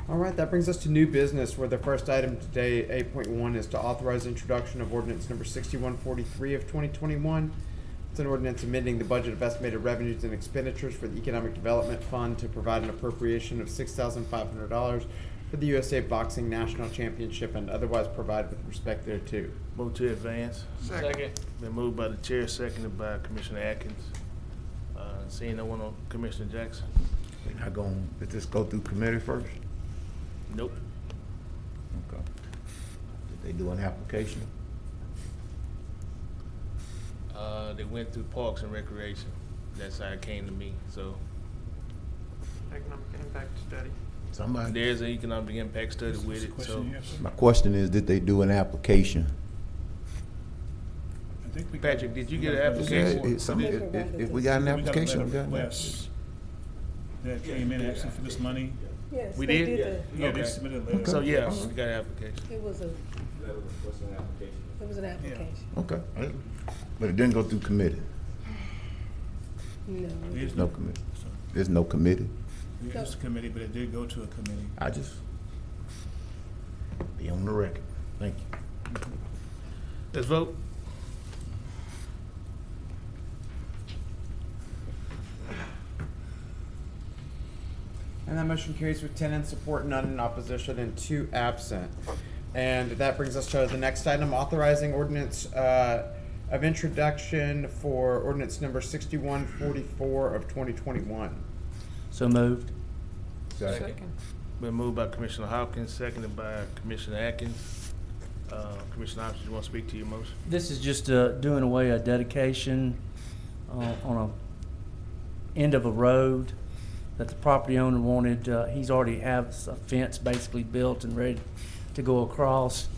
[SPEAKER 2] All right, that brings us to new business, where the first item today, 8.1, is to authorize introduction of ordinance number 6143 of 2021. It's an ordinance amending the budget of estimated revenues and expenditures for the Economic Development Fund to provide an appropriation of $6,500 for the USA Boxing National Championship and otherwise provide with respect thereto.
[SPEAKER 4] Move to advance.
[SPEAKER 5] Second.
[SPEAKER 4] Been moved by the chair, seconded by Commissioner Atkins. Seeing no one on Commissioner Jackson?
[SPEAKER 8] We're not gonna, let this go through committee first?
[SPEAKER 4] Nope.
[SPEAKER 8] Okay. Did they do an application?
[SPEAKER 4] They went through Parks and Recreation. That's how it came to me. So
[SPEAKER 5] Economic impact study.
[SPEAKER 8] Somebody,
[SPEAKER 4] there's an economic impact study with
[SPEAKER 13] That's the
[SPEAKER 4] it. So
[SPEAKER 13] question you have, sir?
[SPEAKER 8] my question is, did they do an application?
[SPEAKER 13] I think we
[SPEAKER 4] Patrick, did you get an
[SPEAKER 8] Yeah,
[SPEAKER 4] application?
[SPEAKER 8] if we got an
[SPEAKER 13] we got a
[SPEAKER 8] application,
[SPEAKER 13] letter
[SPEAKER 8] we got
[SPEAKER 13] of
[SPEAKER 8] an
[SPEAKER 13] request that came in asking for this money.
[SPEAKER 16] Yes.
[SPEAKER 4] We
[SPEAKER 16] they
[SPEAKER 4] did?
[SPEAKER 13] Yeah,
[SPEAKER 4] Okay.
[SPEAKER 13] they submitted a letter.
[SPEAKER 4] So yeah, we got an application.
[SPEAKER 16] It was an application.
[SPEAKER 8] Okay, but it didn't go through committee.
[SPEAKER 16] No.
[SPEAKER 13] There's
[SPEAKER 8] No committee. There's no committee.
[SPEAKER 13] There's a committee, but it did go to a committee.
[SPEAKER 8] I just be on the record. Thank you.
[SPEAKER 4] Let's vote.
[SPEAKER 2] And that motion carries with 10 in support, none in opposition, and 2 absent. And that brings us to the next item, authorizing ordinance of introduction for ordinance number 6144 of 2021.
[SPEAKER 7] So moved.
[SPEAKER 5] Second.
[SPEAKER 4] Been moved by Commissioner Hopkins, seconded by Commissioner Atkins. Commissioner Hopkins, you want to speak to your motion?
[SPEAKER 7] This is just doing away a dedication on end of a road that the property owner wanted. He's already has a fence basically built and ready to go across.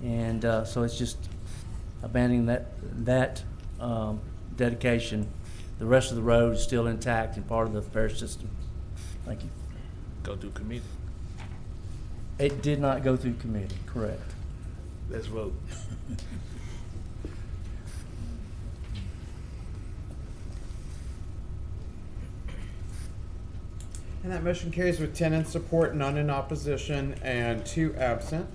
[SPEAKER 7] And so it's just abandoning that dedication. The rest of the road is still intact and part of the parish system. Thank you.
[SPEAKER 4] Go through committee.
[SPEAKER 7] It did not go through committee, correct.
[SPEAKER 4] Let's vote.
[SPEAKER 2] And that motion carries with 10 in support, none in opposition, and 2 absent.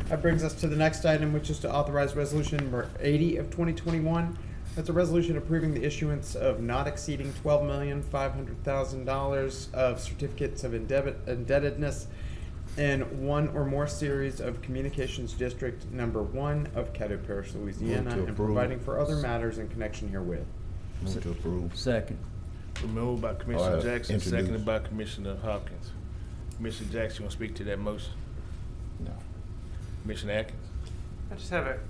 [SPEAKER 2] That brings us to the next item, which is to authorize resolution number 80 of 2021. That's a resolution approving the issuance of not exceeding $12,500,000 of certificates of indebtedness in one or more series of Communications District Number 1 of Caddo Parish, Louisiana,
[SPEAKER 8] Move to
[SPEAKER 2] and
[SPEAKER 8] approve.
[SPEAKER 2] providing for other matters in connection herewith.
[SPEAKER 8] Move to approve.
[SPEAKER 7] Second.
[SPEAKER 4] Moved by Commissioner Jackson,
[SPEAKER 8] introduce.
[SPEAKER 4] seconded by Commissioner Hopkins. Commissioner Jackson, you want to speak to that motion?
[SPEAKER 8] No.
[SPEAKER 4] Commissioner Atkins?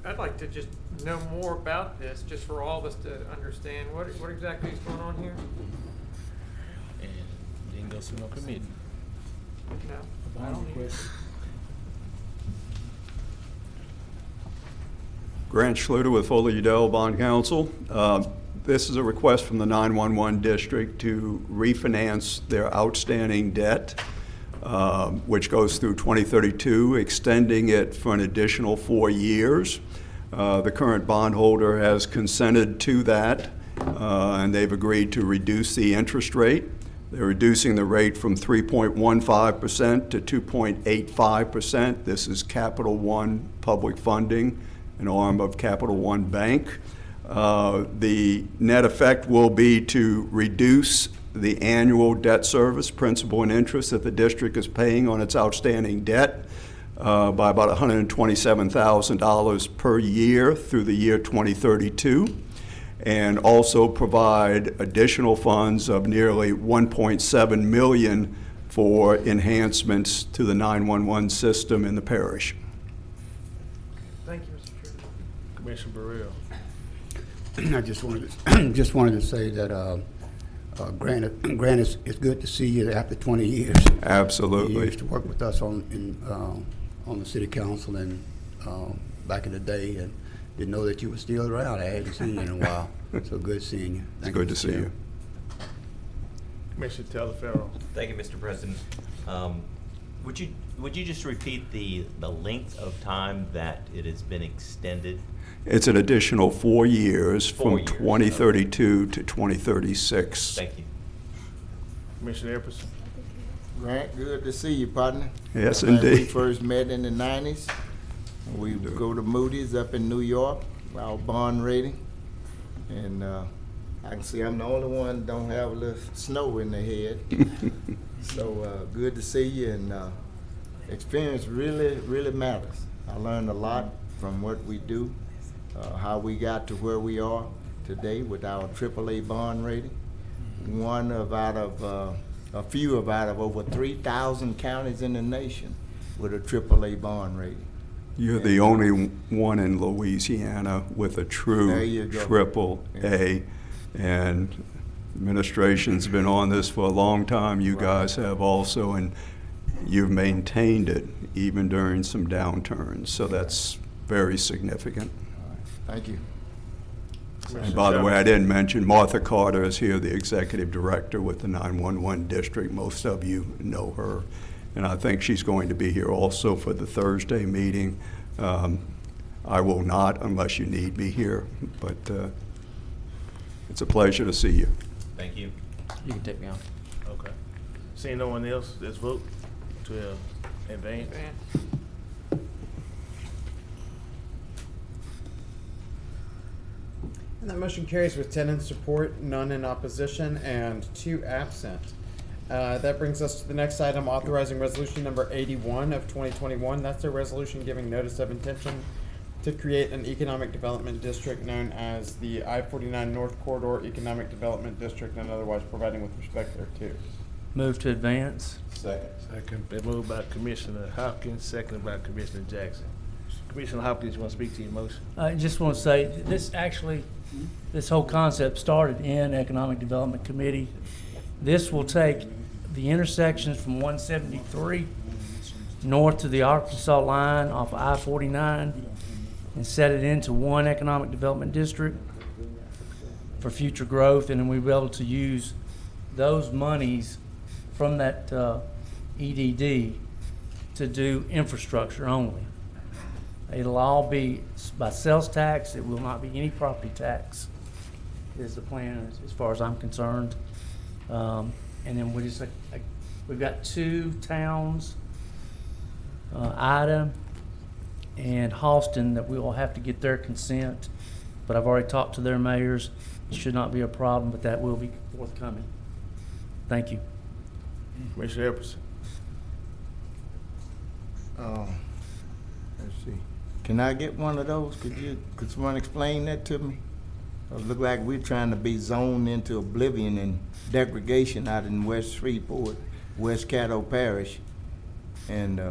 [SPEAKER 5] I'd like to just know more about this, just for all of us to understand what exactly is going on here.
[SPEAKER 4] And didn't go through no committee.
[SPEAKER 5] No, I don't need it.
[SPEAKER 16] Grant Schluter with Foley Udell Bond Counsel. This is a request from the 911 district to refinance their outstanding debt, which goes through 2032, extending it for an additional 4 years. The current bondholder has consented to that, and they've agreed to reduce the interest rate. They're reducing the rate from 3.15% to 2.85%. This is Capital One public funding, an arm of Capital One Bank. The net effect will be to reduce the annual debt service, principal and interest that the district is paying on its outstanding debt by about $127,000 per year through the year 2032, and also provide additional funds of nearly $1.7 million for enhancements to the 911 system in the parish.
[SPEAKER 5] Thank you, Mr. Chairman.
[SPEAKER 4] Commissioner Burrell?
[SPEAKER 10] I just wanted to say that Grant, it's good to see you after 20 years.
[SPEAKER 16] Absolutely.
[SPEAKER 10] You used to work with us on the city council and back in the day, and didn't know that you were still around. I hadn't seen you in a while, so good seeing you.
[SPEAKER 16] It's good to see you.
[SPEAKER 4] Commissioner Talaferro?
[SPEAKER 12] Thank you, Mr. President. Would you just repeat the length of time that it has been extended?
[SPEAKER 16] It's an additional 4 years
[SPEAKER 12] 4
[SPEAKER 16] from
[SPEAKER 12] years,
[SPEAKER 16] 2032 to 2036.
[SPEAKER 12] Thank you.
[SPEAKER 4] Commissioner Epperson?
[SPEAKER 6] Grant, good to see you, partner.
[SPEAKER 16] Yes,
[SPEAKER 6] I think We
[SPEAKER 16] indeed.
[SPEAKER 6] first met in the 90s. We go to Moody's up in New York, our bond rating. And I can see I'm the only one that don't have a little snow in their head. So good to see you, and experience really matters. I learned a lot from what we do, how we got to where we are today with our AAA bond rating. A few out of over 3,000 counties in the nation with a AAA bond rating.
[SPEAKER 16] You're the only one in Louisiana with a
[SPEAKER 6] There
[SPEAKER 16] true
[SPEAKER 6] you go.
[SPEAKER 16] triple A. And administration's been on this for a long time. You guys have also, and you've maintained it even during some downturns. So that's very significant.
[SPEAKER 6] Thank you.
[SPEAKER 16] And by the way, I didn't mention Martha Carter is here, the executive director with the 911 district. Most of you know her. And I think she's going to be here also for the Thursday meeting. I will not unless you need me here, but it's a pleasure to see you.
[SPEAKER 12] Thank you.
[SPEAKER 9] You can take me off.
[SPEAKER 4] Okay. Seeing no one else, let's vote to advance.
[SPEAKER 5] Van.
[SPEAKER 2] And that motion carries with 10 in support, none in opposition, and 2 absent. That brings us to the next item, authorizing resolution number 81 of 2021. That's a resolution giving notice of intention to create an economic development district known as the I-49 North Corridor Economic Development District, and otherwise providing with respect thereto.
[SPEAKER 7] Move to advance.
[SPEAKER 4] Second. Been moved by Commissioner Hopkins, seconded by Commissioner Jackson. Commissioner Hopkins, you want to speak to your motion?
[SPEAKER 7] I just want to say, this actually this whole concept started in Economic Development Committee. This will take the intersections from 173 north to the Arkansas line off I-49 and set it into one economic development district for future growth, and then we'll be able to use those monies from that EDD to do infrastructure only. It'll all be by sales tax. It will not be any property tax is the plan as far as I'm concerned. And then we've got two towns, Ida and Halston, that we will have to get their consent, but I've already talked to their mayors. It should not be a problem, but that will be forthcoming. Thank you.
[SPEAKER 4] Commissioner Epperson.
[SPEAKER 6] Let's see. Can I get one of those? Could someone explain that to me? It look like we're trying to be zoned into oblivion and degradation out in West Shreveport, West Caddo Parish. And,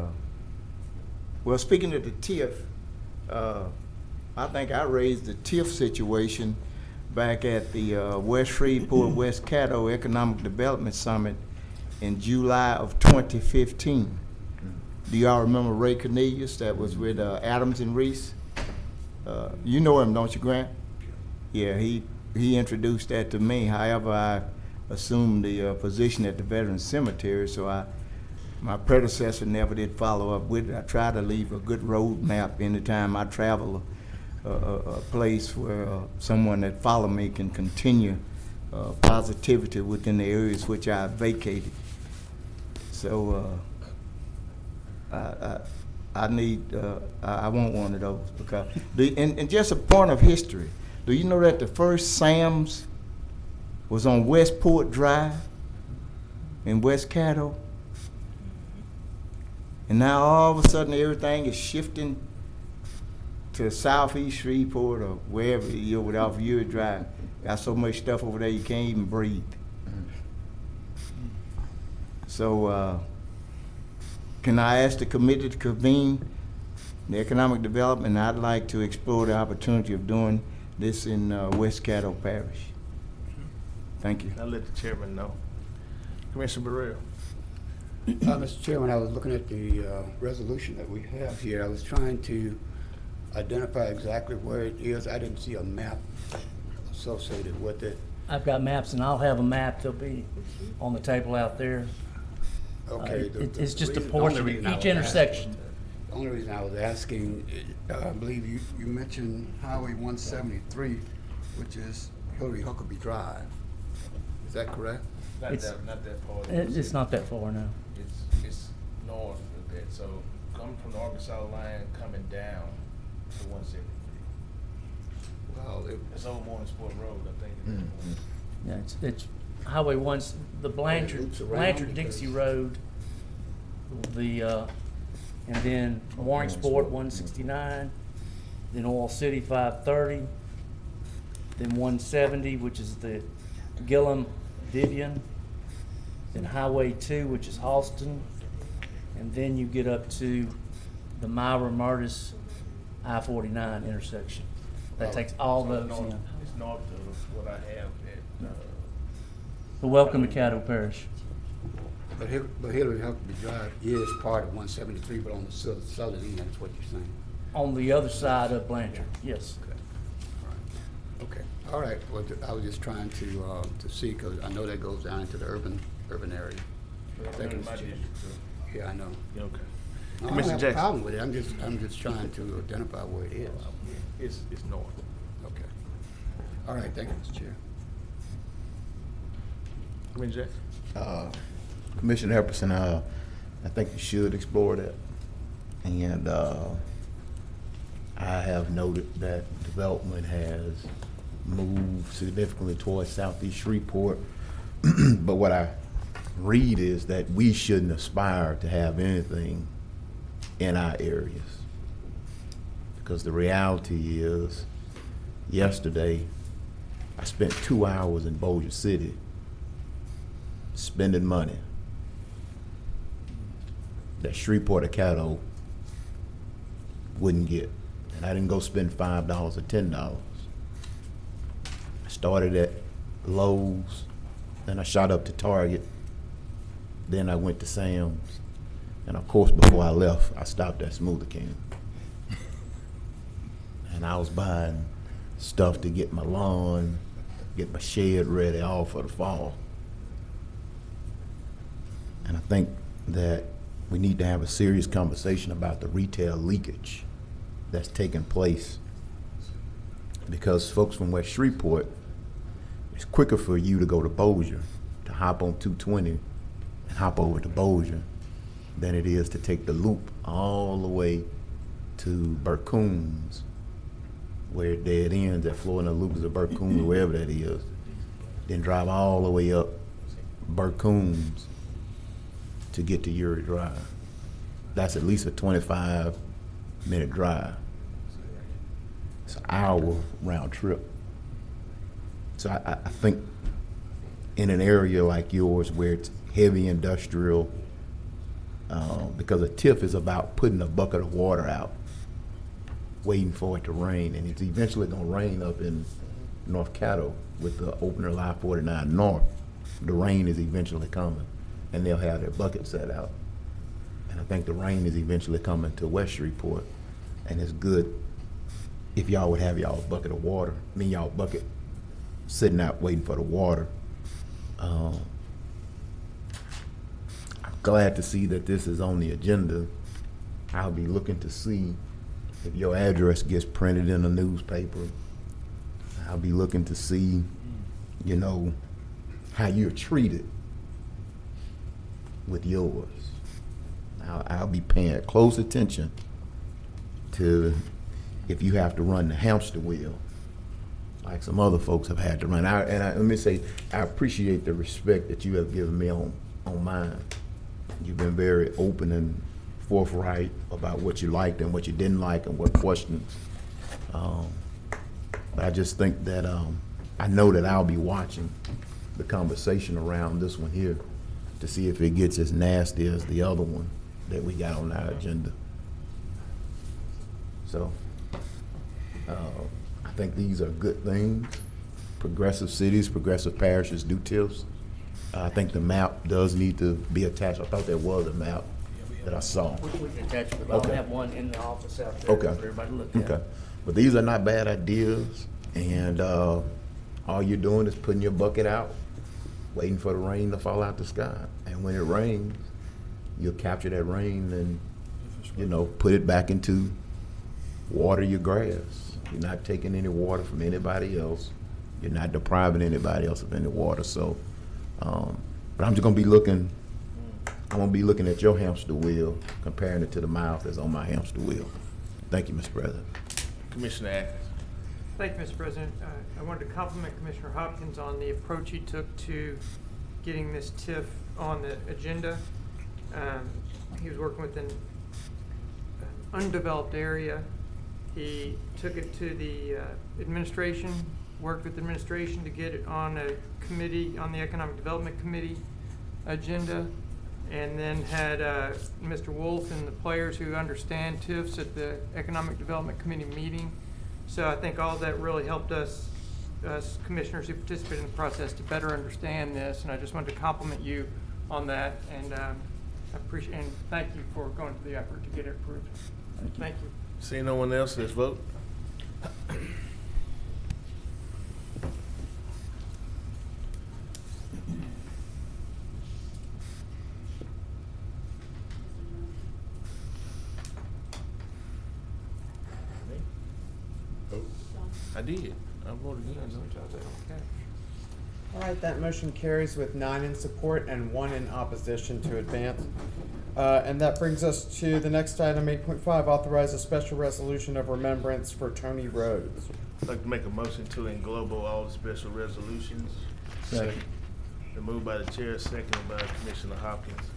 [SPEAKER 6] well, speaking of the TIF, I think I raised the TIF situation back at the West Shreveport, West Caddo Economic Development Summit in July of 2015. Do y'all remember Ray Cornelius that was with Adams and Reese? You know him, don't you, Grant? Yeah, he introduced that to me. However, I assumed the position at the Veterans Cemetery, so my predecessor never did follow up with it. I try to leave a good road map anytime I travel a place where someone that follow me can continue positivity within the areas which I vacated. So I want one of those because and just a point of history. Do you know that the first Sam's was on Westport Drive in West Caddo? And now all of a sudden everything is shifting to Southeast Shreveport or wherever you're off your drive. Got so much stuff over there you can't even breathe. So can I ask the committee to convene the economic development? I'd like to explore the opportunity of doing this in West Caddo Parish. Thank you.
[SPEAKER 4] I'll let the chairman know. Commissioner Burrell.
[SPEAKER 10] Mr. Chairman, I was looking at the resolution that we have here. I was trying to identify exactly where it is. I didn't see a map associated with it.
[SPEAKER 7] I've got maps, and I'll have a map. They'll be on the table out there.
[SPEAKER 10] Okay.
[SPEAKER 7] It's just a portion, each intersection.
[SPEAKER 10] The only reason I was asking, I believe you mentioned Highway 173, which is Hillary Huckabee Drive. Is that correct?
[SPEAKER 4] Not that far.
[SPEAKER 7] It's not that far now.
[SPEAKER 4] It's north of that. So coming from the Arkansas line, coming down to 173.
[SPEAKER 10] Well,
[SPEAKER 4] It's Old Morningsport Road, I think. It is.
[SPEAKER 7] Yeah, it's Highway 1, the Blanchard Dixie Road, and then Warringsport 169, then Oil City 530, then 170, which is the Gillum Vivian, then Highway 2, which is Halston, and then you get up to the Myra Murtis I-49 intersection. That takes all those in.
[SPEAKER 4] It's north of what I have at.
[SPEAKER 7] But welcome to Caddo Parish.
[SPEAKER 10] But Hillary Huckabee Drive is part of 173, but on the southern end, is what you're saying.
[SPEAKER 7] On the other side of Blanchard, yes.
[SPEAKER 10] Okay. All right. Well, I was just trying to see, because I know that goes down into the urban area. Thank you, Mr. Chair. Yeah, I know.
[SPEAKER 4] Okay.
[SPEAKER 10] I don't
[SPEAKER 4] Commissioner
[SPEAKER 10] have a
[SPEAKER 4] Jackson.
[SPEAKER 10] problem with it. I'm just trying to identify where it is.
[SPEAKER 4] It's north.
[SPEAKER 10] Okay. All right. Thank you, Mr. Chair.
[SPEAKER 4] Commissioner Jackson.
[SPEAKER 8] Commissioner Epperson, I think you should explore that. And I have noted that development has moved significantly towards Southeast Shreveport. But what I read is that we shouldn't aspire to have anything in our areas. Because the reality is, yesterday, I spent 2 hours in Bossier City spending money that Shreveport or Caddo wouldn't get. And I didn't go spend $5 or $10. started at Lowe's, then I shot up to Target, then I went to Sam's, and of course, before I left, I stopped at Smoothie King. And I was buying stuff to get my lawn, get my shed ready, all for the fall. And I think that we need to have a serious conversation about the retail leakage that's taking place. Because folks from West Shreveport, it's quicker for you to go to Bossier, to hop on 220 and hop over to Bossier, than it is to take the loop all the way to Burcoons, where it dead ends at Florida Loops or Burcoons, wherever that is. Then drive all the way up Burcoons to get to Uri Drive. That's at least a 25-minute drive. It's an hour round trip. So I think in an area like yours where it's heavy industrial, because a TIF is about putting a bucket of water out, waiting for it to rain, and it's eventually gonna rain up in North Caddo with the opener of I-49 North. The rain is eventually coming, and they'll have their bucket set out. And I think the rain is eventually coming to West Shreveport, and it's good if y'all would have y'all bucket of water, y'all bucket sitting out waiting for the water. I'm glad to see that this is on the agenda. I'll be looking to see if your address gets printed in a newspaper. I'll be looking to see, you know, how you're treated with yours. I'll be paying close attention to if you have to run the hamster wheel like some other folks have had to run. Let me say, I appreciate the respect that you have given me on mine. You've been very open and forthright about what you liked and what you didn't like and what questions. But I just think that I know that I'll be watching the conversation around this one here to see if it gets as nasty as the other one that we got on our agenda. So I think these are good things. Progressive cities, progressive parishes do TIFs. I think the map does need to be attached. I thought there was a map that I saw.
[SPEAKER 7] We can attach it, but
[SPEAKER 8] Okay.
[SPEAKER 7] I'll have one in the office out there for
[SPEAKER 8] Okay.
[SPEAKER 7] everybody to look at.
[SPEAKER 8] Okay. But these are not bad ideas, and all you're doing is putting your bucket out, waiting for the rain to fall out the sky. And when it rains, you'll capture that rain and, you know, put it back into water your grass. You're not taking any water from anybody else. You're not depriving anybody else of any water. So, but I'm just gonna be looking. I'm gonna be looking at your hamster wheel, comparing it to the mouth that's on my hamster wheel. Thank you, Mr. President.
[SPEAKER 4] Commissioner Atkins.
[SPEAKER 5] Thank you, Mr. President. I wanted to compliment Commissioner Hopkins on the approach he took to getting this TIF on the agenda. He was working with an undeveloped area. He took it to the administration, worked with the administration to get it on a committee, on the Economic Development Committee agenda, and then had Mr. Wolf and the players who understand TIFs at the Economic Development Committee meeting. So I think all that really helped us commissioners who participated in the process to better understand this, and I just wanted to compliment you on that, and I appreciate and thank you for going to the effort to get it approved. Thank you.
[SPEAKER 4] Seeing no one else, let's vote. I did. I voted again.
[SPEAKER 5] Okay.
[SPEAKER 2] All right, that motion carries with 9 in support and 1 in opposition to advance. And that brings us to the next item, 8.5, authorize a special resolution of remembrance for Tony Rhodes.
[SPEAKER 4] I'd like to make a motion to englobe all the special resolutions.
[SPEAKER 8] Second.
[SPEAKER 4] Been moved by the chair, seconded by Commissioner Hopkins,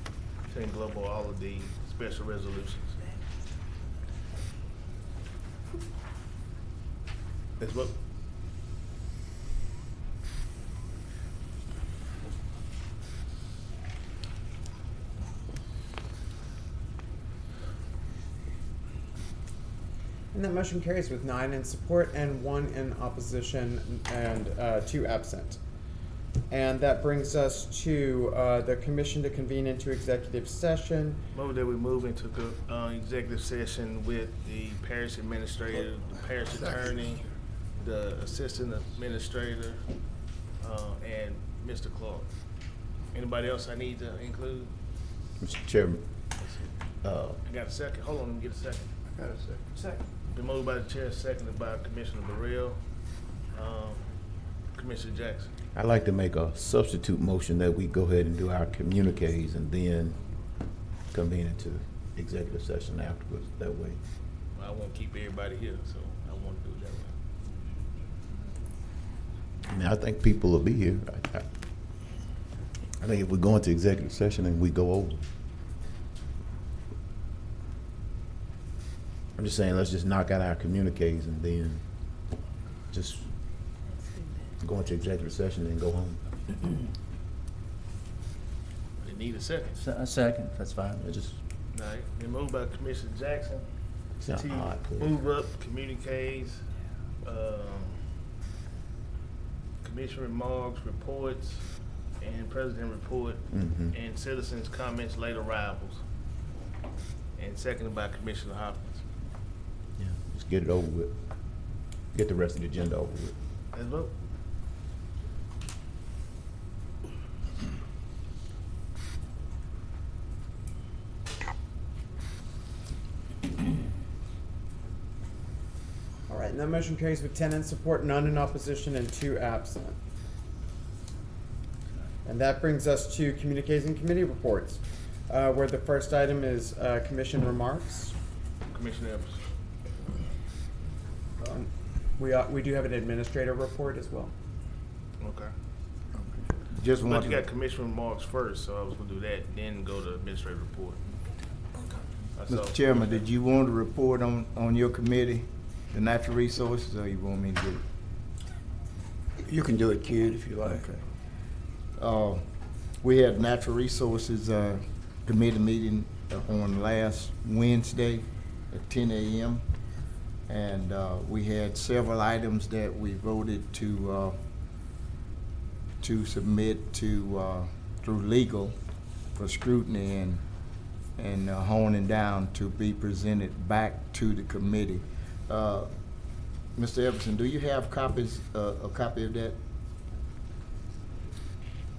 [SPEAKER 4] to englobe all of the special resolutions. Let's vote.
[SPEAKER 2] And that motion carries with 9 in support and 1 in opposition and 2 absent. And that brings us to the commission to convene into executive session.
[SPEAKER 4] Move that we move into the executive session with the parish administrator, the parish attorney, the assistant administrator, and Mr. Clark. Anybody else I need to include?
[SPEAKER 8] Mr. Chairman,
[SPEAKER 4] I got a second. Hold on, let me get a second.
[SPEAKER 10] I got a second.
[SPEAKER 5] Second.
[SPEAKER 4] Been moved by the chair, seconded by Commissioner Burrell. Commissioner Jackson.
[SPEAKER 8] I'd like to make a substitute motion that we go ahead and do our communiques and then convene into executive session afterwards, that way.
[SPEAKER 4] I won't keep everybody here, so I want to do it that way.
[SPEAKER 8] I mean, I think people will be here. I think if we go into executive session and we go over. I'm just saying, let's just knock out our communiques and then just go into executive session and go home.
[SPEAKER 4] They need a second.
[SPEAKER 7] A second, that's fine.
[SPEAKER 8] It just,
[SPEAKER 4] All right, been moved by Commissioner Jackson.
[SPEAKER 8] it's not
[SPEAKER 4] to
[SPEAKER 8] odd, please.
[SPEAKER 4] move up communiques, commission remarks, reports, and president report,
[SPEAKER 8] Mhm.
[SPEAKER 4] and citizens' comments, late arrivals. And seconded by Commissioner Hopkins.
[SPEAKER 8] Yeah, just get it over with. Get the rest of the agenda over with.
[SPEAKER 4] Let's vote.
[SPEAKER 2] All right, and that motion carries with 10 in support, none in opposition, and 2 absent. And that brings us to communiques and committee reports, where the first item is commission remarks.
[SPEAKER 4] Commissioner Evans.
[SPEAKER 2] We do have an administrator report as well.
[SPEAKER 4] Okay.
[SPEAKER 6] Just
[SPEAKER 4] But
[SPEAKER 6] want
[SPEAKER 4] you
[SPEAKER 6] to,
[SPEAKER 4] got commission remarks first, so I was gonna do that, then go to administrative report. That's all.
[SPEAKER 6] Mr. Chairman, did you want to report on your committee, the natural resources, or you want me to do it?
[SPEAKER 10] You can do it, kid, if you like.
[SPEAKER 6] Okay. We had natural resources, committee meeting on last Wednesday at 10 a.m. And, we had several items that we voted to submit to, through legal for scrutiny and honing down to be presented back to the committee. Mr. Everson, do you have copies, a copy of that?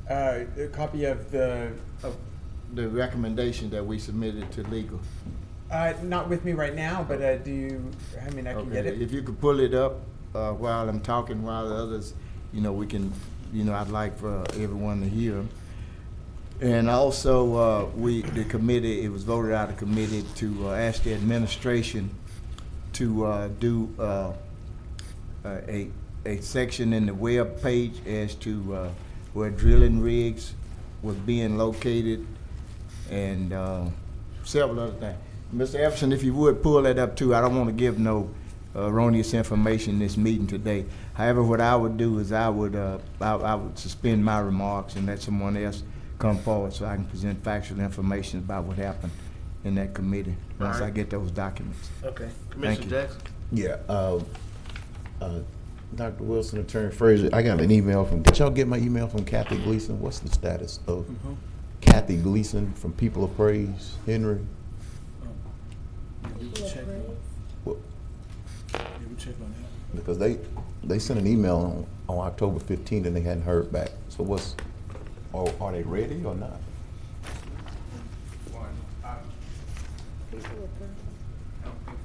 [SPEAKER 2] A copy of the,
[SPEAKER 6] The recommendation that we submitted to legal?
[SPEAKER 2] not with me right now, but do you, I mean, I can get it.
[SPEAKER 6] If you could pull it up while I'm talking, while the others, we can, I'd like for everyone to hear. And also, the committee, it was voted out of committee to ask the administration to do a section in the web page as to where drilling rigs was being located and several other things. Mr. Everson, if you would pull that up too, I don't want to give no erroneous information in this meeting today. However, what I would do is I would suspend my remarks and let someone else come forward so I can present factual information about what happened in that committee once I get those documents.
[SPEAKER 4] Okay.
[SPEAKER 6] Thank
[SPEAKER 4] Commissioner
[SPEAKER 6] you.
[SPEAKER 4] Jackson?
[SPEAKER 8] Yeah, Dr. Wilson, Attorney Frazier, I got an email did y'all get my email from Kathy Gleason? What's the status of Kathy Gleason from People of Praise, Henry?
[SPEAKER 13] You can check on,
[SPEAKER 8] Well,
[SPEAKER 13] you can check on that.
[SPEAKER 8] because they sent an email on October 15th and they hadn't heard back. So are they ready or not?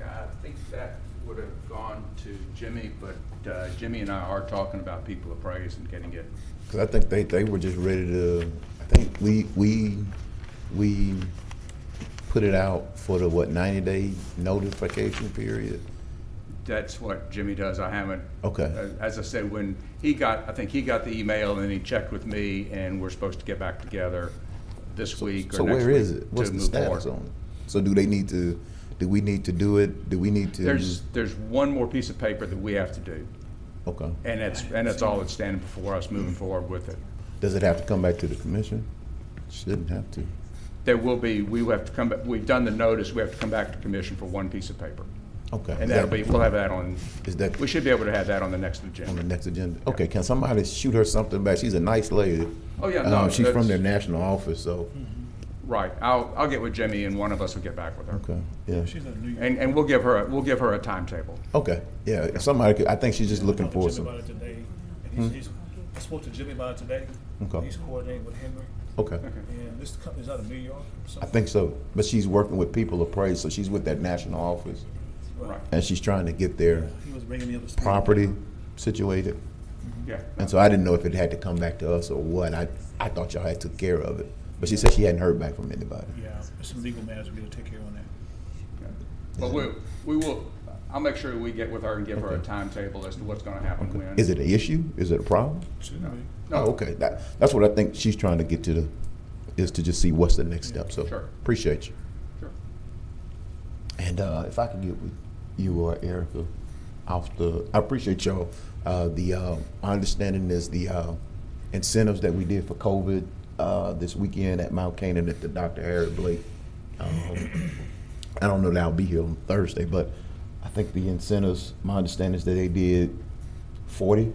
[SPEAKER 17] I think that would have gone to Jimmy, but Jimmy and I are talking about People of Praise and getting it.
[SPEAKER 8] Because I think they were just ready to, I think we put it out for the, 90-day notification period?
[SPEAKER 17] That's what Jimmy does. I haven't.
[SPEAKER 8] Okay.
[SPEAKER 17] As I said, when I think he got the email and then he checked with me and we're supposed to get back together this week or
[SPEAKER 8] So
[SPEAKER 17] next week
[SPEAKER 8] where is it? What's
[SPEAKER 17] to
[SPEAKER 8] the
[SPEAKER 17] move
[SPEAKER 8] status
[SPEAKER 17] forward.
[SPEAKER 8] on it? So do we need to do it? Do we need to?
[SPEAKER 17] There's one more piece of paper that we have to do.
[SPEAKER 8] Okay.
[SPEAKER 17] And that's all that's standing before us moving forward with it.
[SPEAKER 8] Does it have to come back to the commission? Shouldn't have to.
[SPEAKER 17] We will have to come back, we've done the notice, we have to come back to commission for one piece of paper.
[SPEAKER 8] Okay.
[SPEAKER 17] And that'll be, we'll have that on,
[SPEAKER 8] Is that
[SPEAKER 17] we should be able to have that on the next
[SPEAKER 8] on the
[SPEAKER 17] agenda.
[SPEAKER 8] next agenda? Okay, can somebody shoot her something back? She's a nice lady.
[SPEAKER 17] Oh, yeah, no,
[SPEAKER 8] She's from
[SPEAKER 17] that's-
[SPEAKER 8] their national office, so,
[SPEAKER 17] Right, I'll get with Jimmy and one of us will get back with her.
[SPEAKER 8] okay, yeah.
[SPEAKER 13] She's in New York.
[SPEAKER 17] And we'll give her a timetable.
[SPEAKER 8] Okay, yeah, if somebody could, I think she's just looking for
[SPEAKER 13] Jimmy
[SPEAKER 8] some,
[SPEAKER 13] about it today, and I spoke to Jimmy about it today.
[SPEAKER 8] Okay.
[SPEAKER 13] He's coordinating with Henry,
[SPEAKER 8] okay.
[SPEAKER 13] and this company's out of New York or
[SPEAKER 8] I
[SPEAKER 13] something.
[SPEAKER 8] think so, but she's working with people of praise, so she's with that national office,
[SPEAKER 17] Right,
[SPEAKER 8] and she's trying to get their
[SPEAKER 13] He was bringing me up to speed.
[SPEAKER 8] property situated.
[SPEAKER 17] yeah.
[SPEAKER 8] And so I didn't know if it had to come back to us or what. I thought y'all had took care of it. But she said she hadn't heard back from anybody.
[SPEAKER 13] Yeah, there's some legal matters we gotta take care of on that.
[SPEAKER 17] But we will, I'll make sure we get with her and give her a
[SPEAKER 8] Okay.
[SPEAKER 17] timetable as to what's gonna happen when.
[SPEAKER 8] Is it an issue? Is it a problem?
[SPEAKER 13] Shouldn't be.
[SPEAKER 8] Oh, okay. That's what I think she's trying to get to is to just see what's the next step. So
[SPEAKER 17] Sure.
[SPEAKER 8] appreciate you.
[SPEAKER 17] Sure.
[SPEAKER 8] And if I can get with you or Erica I appreciate y'all. My understanding is the incentives that we did for COVID this weekend at Mount Canaan at the Dr. Harry Blake. I don't know that I'll be here on Thursday, but I think the incentives, my understanding is that they did 40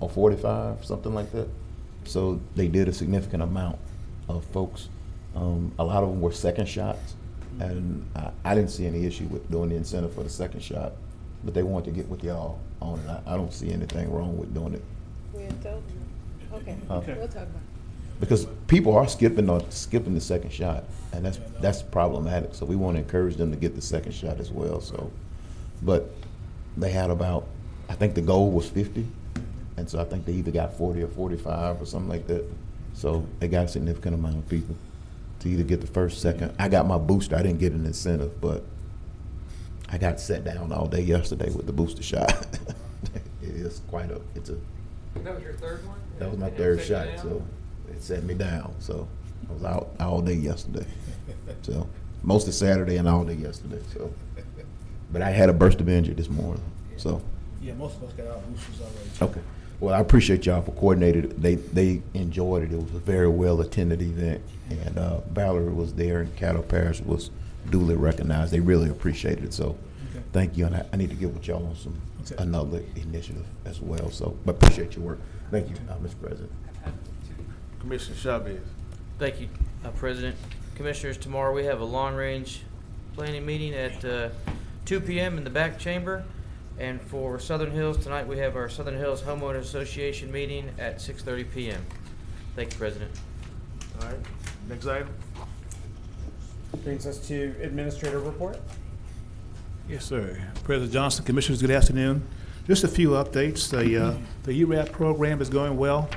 [SPEAKER 8] or 45, something like that. So they did a significant amount of folks. A lot of them were second shots, and I didn't see any issue with doing the incentive for the second shot, but they wanted to get with y'all on it. I don't see anything wrong with doing it.
[SPEAKER 18] We had told you. Okay,
[SPEAKER 8] Okay.
[SPEAKER 18] we'll talk about it.
[SPEAKER 8] Because people are skipping the second shot, and that's problematic. So we want to encourage them to get the second shot as well. So, but they had about, I think the goal was 50, and so I think they either got 40 or 45 or something like that. So they got a significant amount of people to either get the first, second. I got my booster. I didn't get an incentive, but I got set down all day yesterday with the booster shot. It's
[SPEAKER 5] That was your third one?
[SPEAKER 8] that was my
[SPEAKER 5] And it
[SPEAKER 8] third
[SPEAKER 5] set you
[SPEAKER 8] shot,
[SPEAKER 5] down?
[SPEAKER 8] so it set me down. So I was out all day yesterday. So most of Saturday and all day yesterday. So, but I had a burst of injury this morning. So
[SPEAKER 13] Yeah, most of us got our boosters already.
[SPEAKER 8] okay. Well, I appreciate y'all for coordinating it. They enjoyed it. It was a very well attended event, and Valerie was there, and Caddo Parish was duly recognized. They really appreciated it. So
[SPEAKER 13] Okay.
[SPEAKER 8] thank you, and I need to get with y'all on
[SPEAKER 13] Okay.
[SPEAKER 8] another initiative as well. So, but appreciate your work. Thank you, Mr. President.
[SPEAKER 4] Commissioner Chavez.
[SPEAKER 9] Thank you, President. Commissioners, tomorrow we have a long-range planning meeting at 2 p.m. in the back chamber. And for Southern Hills, tonight we have our Southern Hills Homeowners Association meeting at 6:30 p.m. Thank you, President.
[SPEAKER 4] All right, next item.
[SPEAKER 2] Brings us to administrator report.
[SPEAKER 13] Yes, sir. President Johnson, Commissioners, good afternoon. Just a few updates. The URAP program is going well.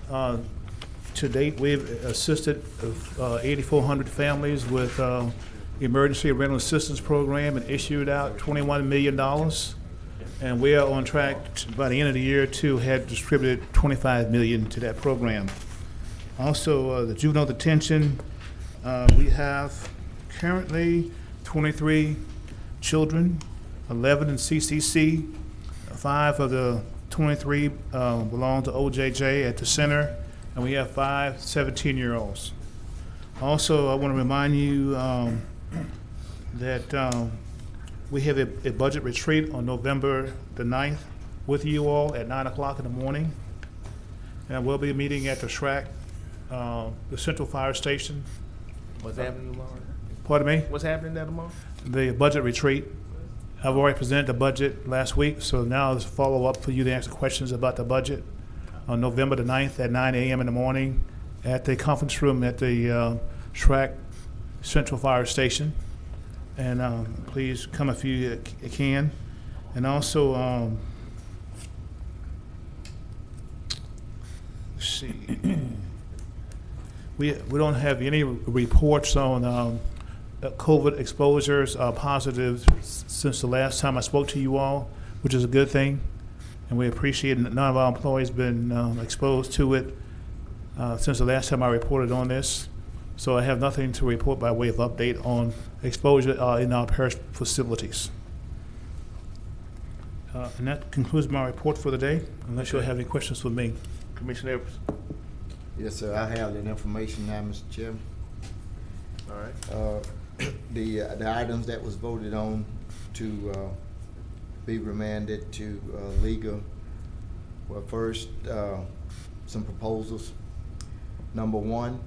[SPEAKER 13] To date, we've assisted 8,400 families with emergency rental assistance program and issued out $21 million. And we are on track by the end of the year to have distributed $25 million to that program. Also, the juvenile detention, we have currently 23 children, 11 in CCC. 5 of the 23 belong to OJJ at the center, and we have 5 17-year-olds. Also, I want to remind you that we have a budget retreat on November the 9th with you all at 9 o'clock in the morning. And we'll be meeting at the SHRAC, the Central Fire Station.
[SPEAKER 4] What's happening tomorrow?
[SPEAKER 13] Pardon me?
[SPEAKER 4] What's happening there tomorrow?
[SPEAKER 13] The budget retreat. I've already presented the budget last week, so now there's a follow-up for you to answer questions about the budget on November the 9th at 9 a.m. in the morning at the conference room at the SHRAC Central Fire Station. And please come if you can. And also, let's see. We don't have any reports on COVID exposures positive since the last time I spoke to you all, which is a good thing. And we appreciate none of our employees been exposed to it since the last time I reported on this. So I have nothing to report by way of update on exposure in our parish facilities. And that concludes my report for the day, unless you have any questions for me.
[SPEAKER 4] Commissioner Evers.
[SPEAKER 6] Yes, sir, I have that information now, Mr. Chairman.
[SPEAKER 4] All right.
[SPEAKER 6] the items that was voted on to be remanded to legal. Well, first, some proposals. Number one,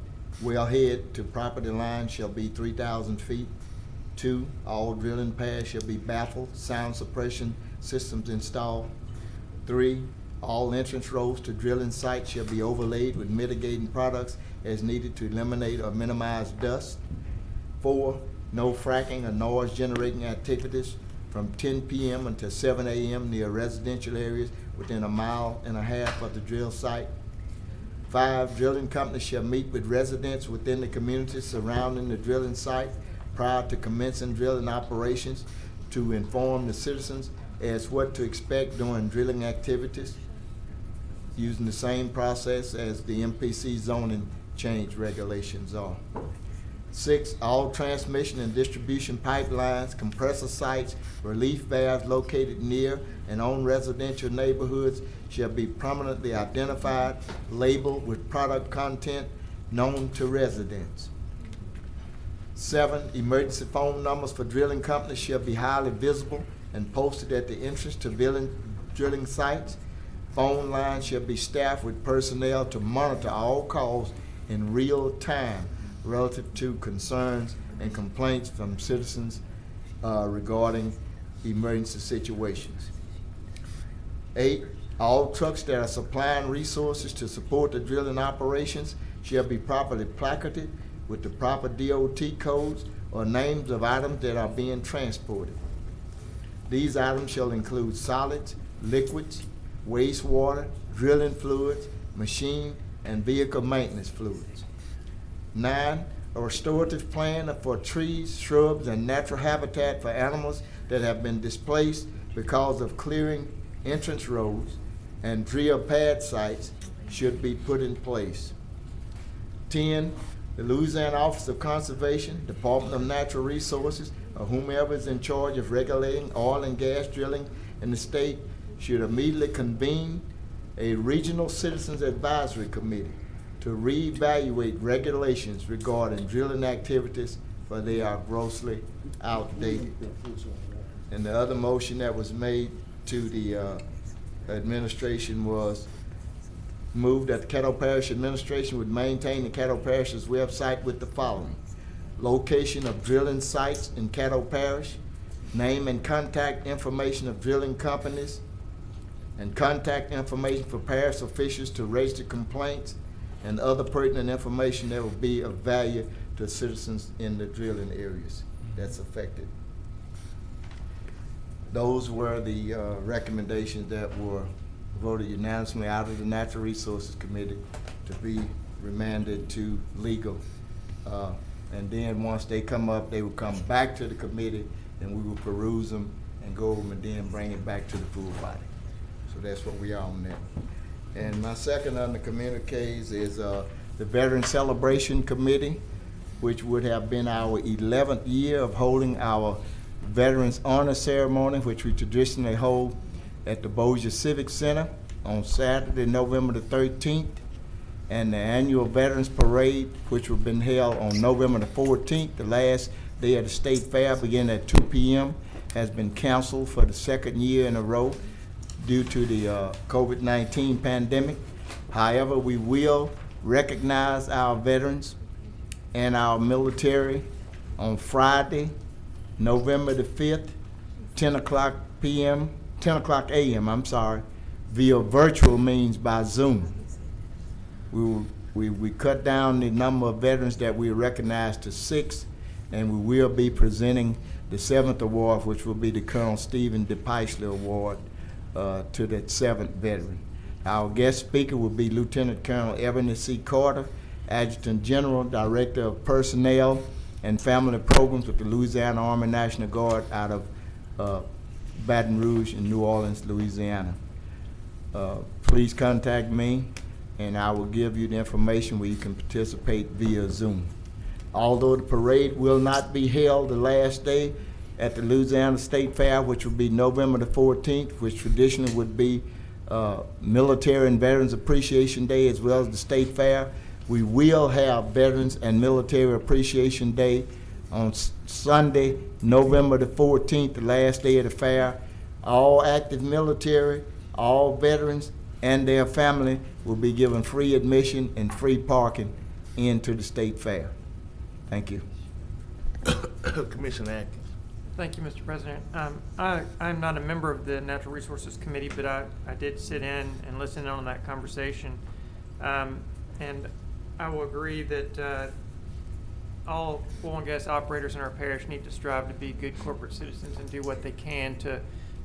[SPEAKER 6] wellhead to property line shall be 3,000 feet. 2, all drilling pads shall be baffled, sound suppression systems installed. 3, all entrance roads to drilling sites shall be overlaid with mitigating products as needed to eliminate or minimize dust. 4, no fracking or noise generating activities from 10 p.m. until 7 a.m. near residential areas within 1.5 miles of the drill site. 5, drilling companies shall meet with residents within the community surrounding the drilling site prior to commencing drilling operations to inform the citizens as what to expect during drilling activities, using the same process as the MPC zoning change regulations are. 6, all transmission and distribution pipelines, compressor sites, relief valves located near and on residential neighborhoods shall be prominently identified, labeled with product content known to residents. 7, emergency phone numbers for drilling companies shall be highly visible and posted at the entrance to drilling sites. Phone lines shall be staffed with personnel to monitor all calls in real time relative to concerns and complaints from citizens regarding emergency situations. 8, all trucks that are supplying resources to support the drilling operations shall be properly placarded with the proper DOT codes or names of items that are being transported. These items shall include solids, liquids, wastewater, drilling fluids, machine and vehicle maintenance fluids. 9, a restorative plan for trees, shrubs, and natural habitat for animals that have been displaced because of clearing entrance roads and drill pad sites should be put in place. 10, the Louisiana Office of Conservation, Department of Natural Resources, or whomever is in charge of regulating oil and gas drilling in the state should immediately convene a regional citizens advisory committee to reevaluate regulations regarding drilling activities, for they are grossly outdated. And the other motion that was made to the administration was moved that the Caddo Parish administration would maintain the Caddo Parish's website with the following: location of drilling sites in Caddo Parish, name and contact information of drilling companies, and contact information for parish officials to register complaints and other pertinent information that will be of value to citizens in the drilling areas that's affected. Those were the recommendations that were voted unanimously out of the Natural Resources Committee to be remanded to legal. And then once they come up, they will come back to the committee and we will peruse them and go over them and then bring it back to the full body. So that's what we are on that. And my second on the communiques is the Veteran Celebration Committee, which would have been our 11th year of holding our Veterans Honor Ceremony, which we traditionally hold at the Bossier Civic Center on Saturday, November the 13th, and the annual Veterans Parade, which will be held on November the 14th, the last day of the State Fair, beginning at 2 p.m., has been canceled for the second year in a row due to the COVID-19 pandemic. However, we will recognize our veterans and our military on Friday, November the 5th, 10 o'clock a.m., via virtual means by Zoom. We cut down the number of veterans that we recognize to 6, and we will be presenting the 7th award, which will be the Colonel Stephen DePaisley Award to that 7th veteran. Our guest speaker will be Lieutenant Colonel Ebony C. Carter, Adjutant General, Director of Personnel and Family Programs with the Louisiana Army National Guard out of Baton Rouge in New Orleans, Louisiana. Please contact me and I will give you the information where you can participate via Zoom. Although the parade will not be held the last day at the Louisiana State Fair, which will be November the 14th, which traditionally would be Military and Veterans Appreciation Day as well as the State Fair, we will have Veterans and Military Appreciation Day on Sunday, November the 14th, the last day of the fair. All active military, all veterans, and their family will be given free admission and free parking into the state fair. Thank you.
[SPEAKER 4] Commissioner Atkins.
[SPEAKER 5] Thank you, Mr. President. I'm not a member of the Natural Resources Committee, but I did sit in and listen in on that conversation. And I will agree that all oil and gas operators in our parish need to strive to be good corporate citizens and do what they can to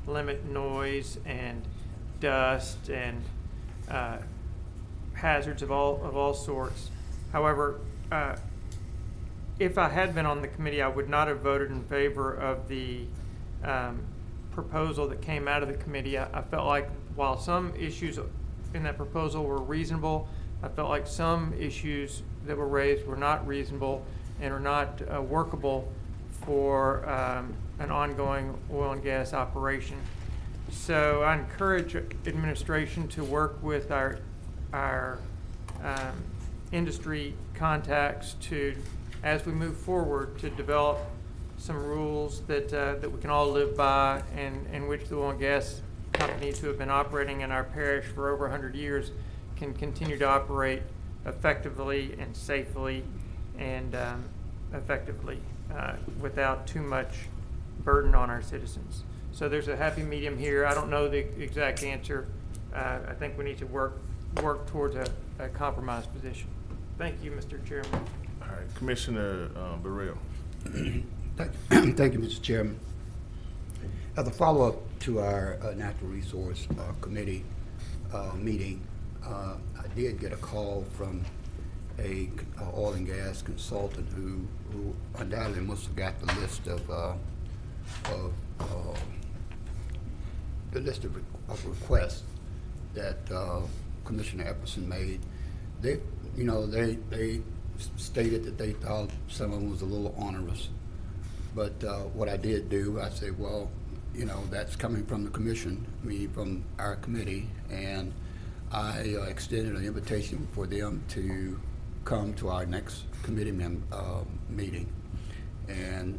[SPEAKER 5] limit noise and dust and hazards of all sorts. However, if I had been on the committee, I would not have voted in favor of the proposal that came out of the committee. I felt like while some issues in that proposal were reasonable, I felt like some issues that were raised were not reasonable and are not workable for an ongoing oil and gas operation. So I encourage administration to work with our industry contacts to, as we move forward, to develop some rules that we can all live by, and in which the oil and gas companies who have been operating in our parish for over 100 years can continue to operate effectively and safely and effectively without too much burden on our citizens. So there's a happy medium here. I don't know the exact answer. I think we need to work towards a compromise position. Thank you, Mr. Chairman.
[SPEAKER 4] All right, Commissioner Burrell.
[SPEAKER 10] Thank you, Mr. Chairman. As a follow-up to our Natural Resource Committee meeting, I did get a call from a oil and gas consultant who undoubtedly must have got the list of requests that Commissioner Epperson made. They stated that they thought some of them was a little onerous. But what I did do, I said, well, that's coming from the commission, from our committee, and I extended an invitation for them to come to our next committee meeting, and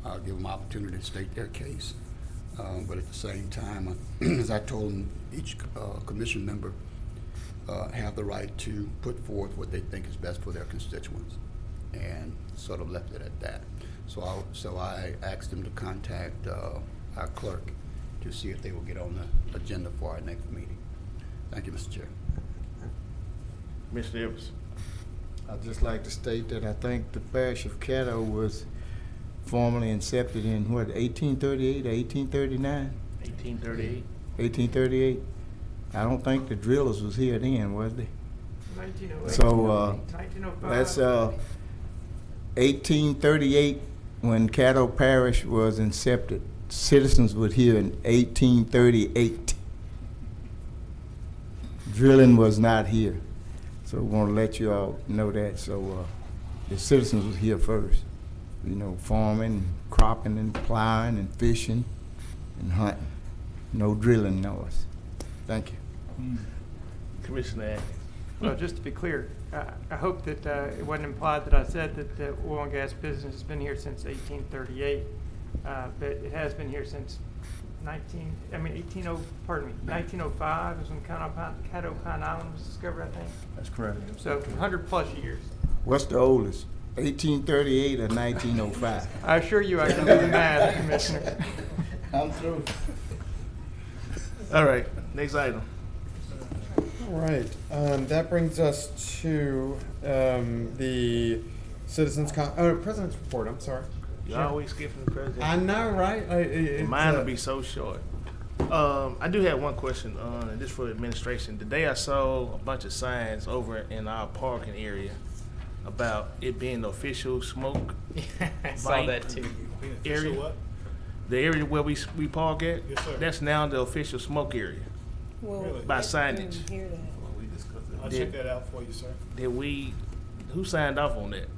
[SPEAKER 10] I'll give them opportunity to state their case. But at the same time, as I told them, each commission member have the right to put forth what they think is best for their constituents, and sort of left it at that. So I asked them to contact our clerk to see if they will get on the agenda for our next meeting. Thank you, Mr. Chair.
[SPEAKER 4] Mr. Evans.
[SPEAKER 6] I'd just like to state that I think the parish of Caddo was formally incepted in, 1838 or 1839?
[SPEAKER 4] 1838.
[SPEAKER 6] 1838. I don't think the drillers was here then, was they?
[SPEAKER 5] 1908.
[SPEAKER 6] So
[SPEAKER 5] 1905.
[SPEAKER 6] that's 1838 when Caddo Parish was incepted. Citizens were here in 1838. Drilling was not here. So we want to let you all know that. So the citizens was here first. Farming, cropping, and plowing, and fishing, and hunting. No drilling noise. Thank you.
[SPEAKER 4] Commissioner Atkins.
[SPEAKER 5] Well, just to be clear, I hope that it wasn't implied that I said that the oil and gas business has been here since 1838, but it has been here since 1905 is when Caddo Pine Island was discovered, I think.
[SPEAKER 13] That's correct.
[SPEAKER 5] So 100 plus years.
[SPEAKER 6] What's the oldest? 1838 or 1905?
[SPEAKER 5] I assure you I can do the math, Commissioner.
[SPEAKER 6] I'm through.
[SPEAKER 4] All right, next item.
[SPEAKER 2] All right, that brings us to the President's report. I'm sorry.
[SPEAKER 4] You always skipping the president.
[SPEAKER 2] I know, right?
[SPEAKER 4] Mine will be so short. I do have one question, and this for the administration. Today I saw a bunch of signs over in our parking area about it being the official smoke
[SPEAKER 9] I saw that too.
[SPEAKER 4] area.
[SPEAKER 13] what?
[SPEAKER 4] The area where we park at,
[SPEAKER 13] Yes, sir.
[SPEAKER 4] that's now the official smoke area
[SPEAKER 13] Really?
[SPEAKER 4] by signage.
[SPEAKER 13] I'll
[SPEAKER 4] Did-
[SPEAKER 13] check that out for you, sir.
[SPEAKER 4] Who signed off on that?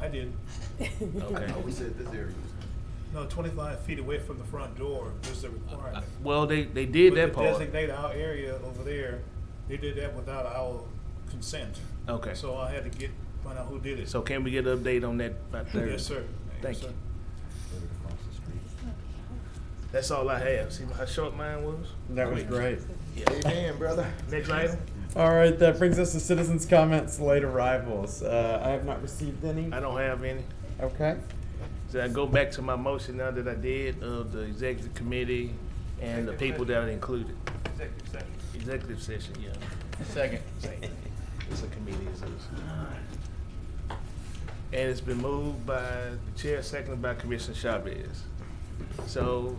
[SPEAKER 13] I did.
[SPEAKER 4] Okay.
[SPEAKER 8] We said this area was.
[SPEAKER 13] No, 25 feet away from the front door is the requirement.
[SPEAKER 4] Well, they did that
[SPEAKER 13] But to
[SPEAKER 4] part.
[SPEAKER 13] designate our area over there, they did that without our consent.
[SPEAKER 4] Okay.
[SPEAKER 13] So I had to get Find out who did it.
[SPEAKER 4] So can we get an update on that by Thursday?
[SPEAKER 13] Yes, sir.
[SPEAKER 4] Thank
[SPEAKER 13] Yes,
[SPEAKER 4] you.
[SPEAKER 13] sir.
[SPEAKER 4] That's all I have. See how short mine was?
[SPEAKER 2] That was great.
[SPEAKER 6] Amen, brother.
[SPEAKER 4] Next item?
[SPEAKER 2] All right, that brings us to citizens' comments, late arrivals. I have not received any.
[SPEAKER 4] I don't have any.
[SPEAKER 2] Okay.
[SPEAKER 4] So I go back to my motion now that I did of the executive committee and the people that are included. Executive session, yeah.
[SPEAKER 9] Second.
[SPEAKER 4] It's a committee, it's us. And it's been moved by the chair, seconded by Commissioner Chavez. So,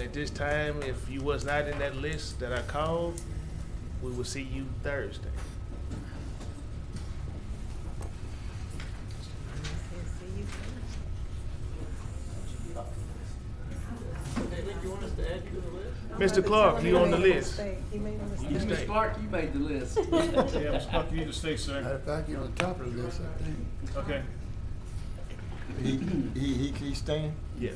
[SPEAKER 4] at this time, if you was not in that list that I called, we will see you Thursday. Mr. Clark, you on the list. You stay.
[SPEAKER 17] Clark, you made the list.
[SPEAKER 13] Yeah, Mr. Clark, you need to stay, sir.
[SPEAKER 10] Matter of fact, you're on the top of the list, I think.
[SPEAKER 13] Okay.
[SPEAKER 6] He staying?
[SPEAKER 4] Yes.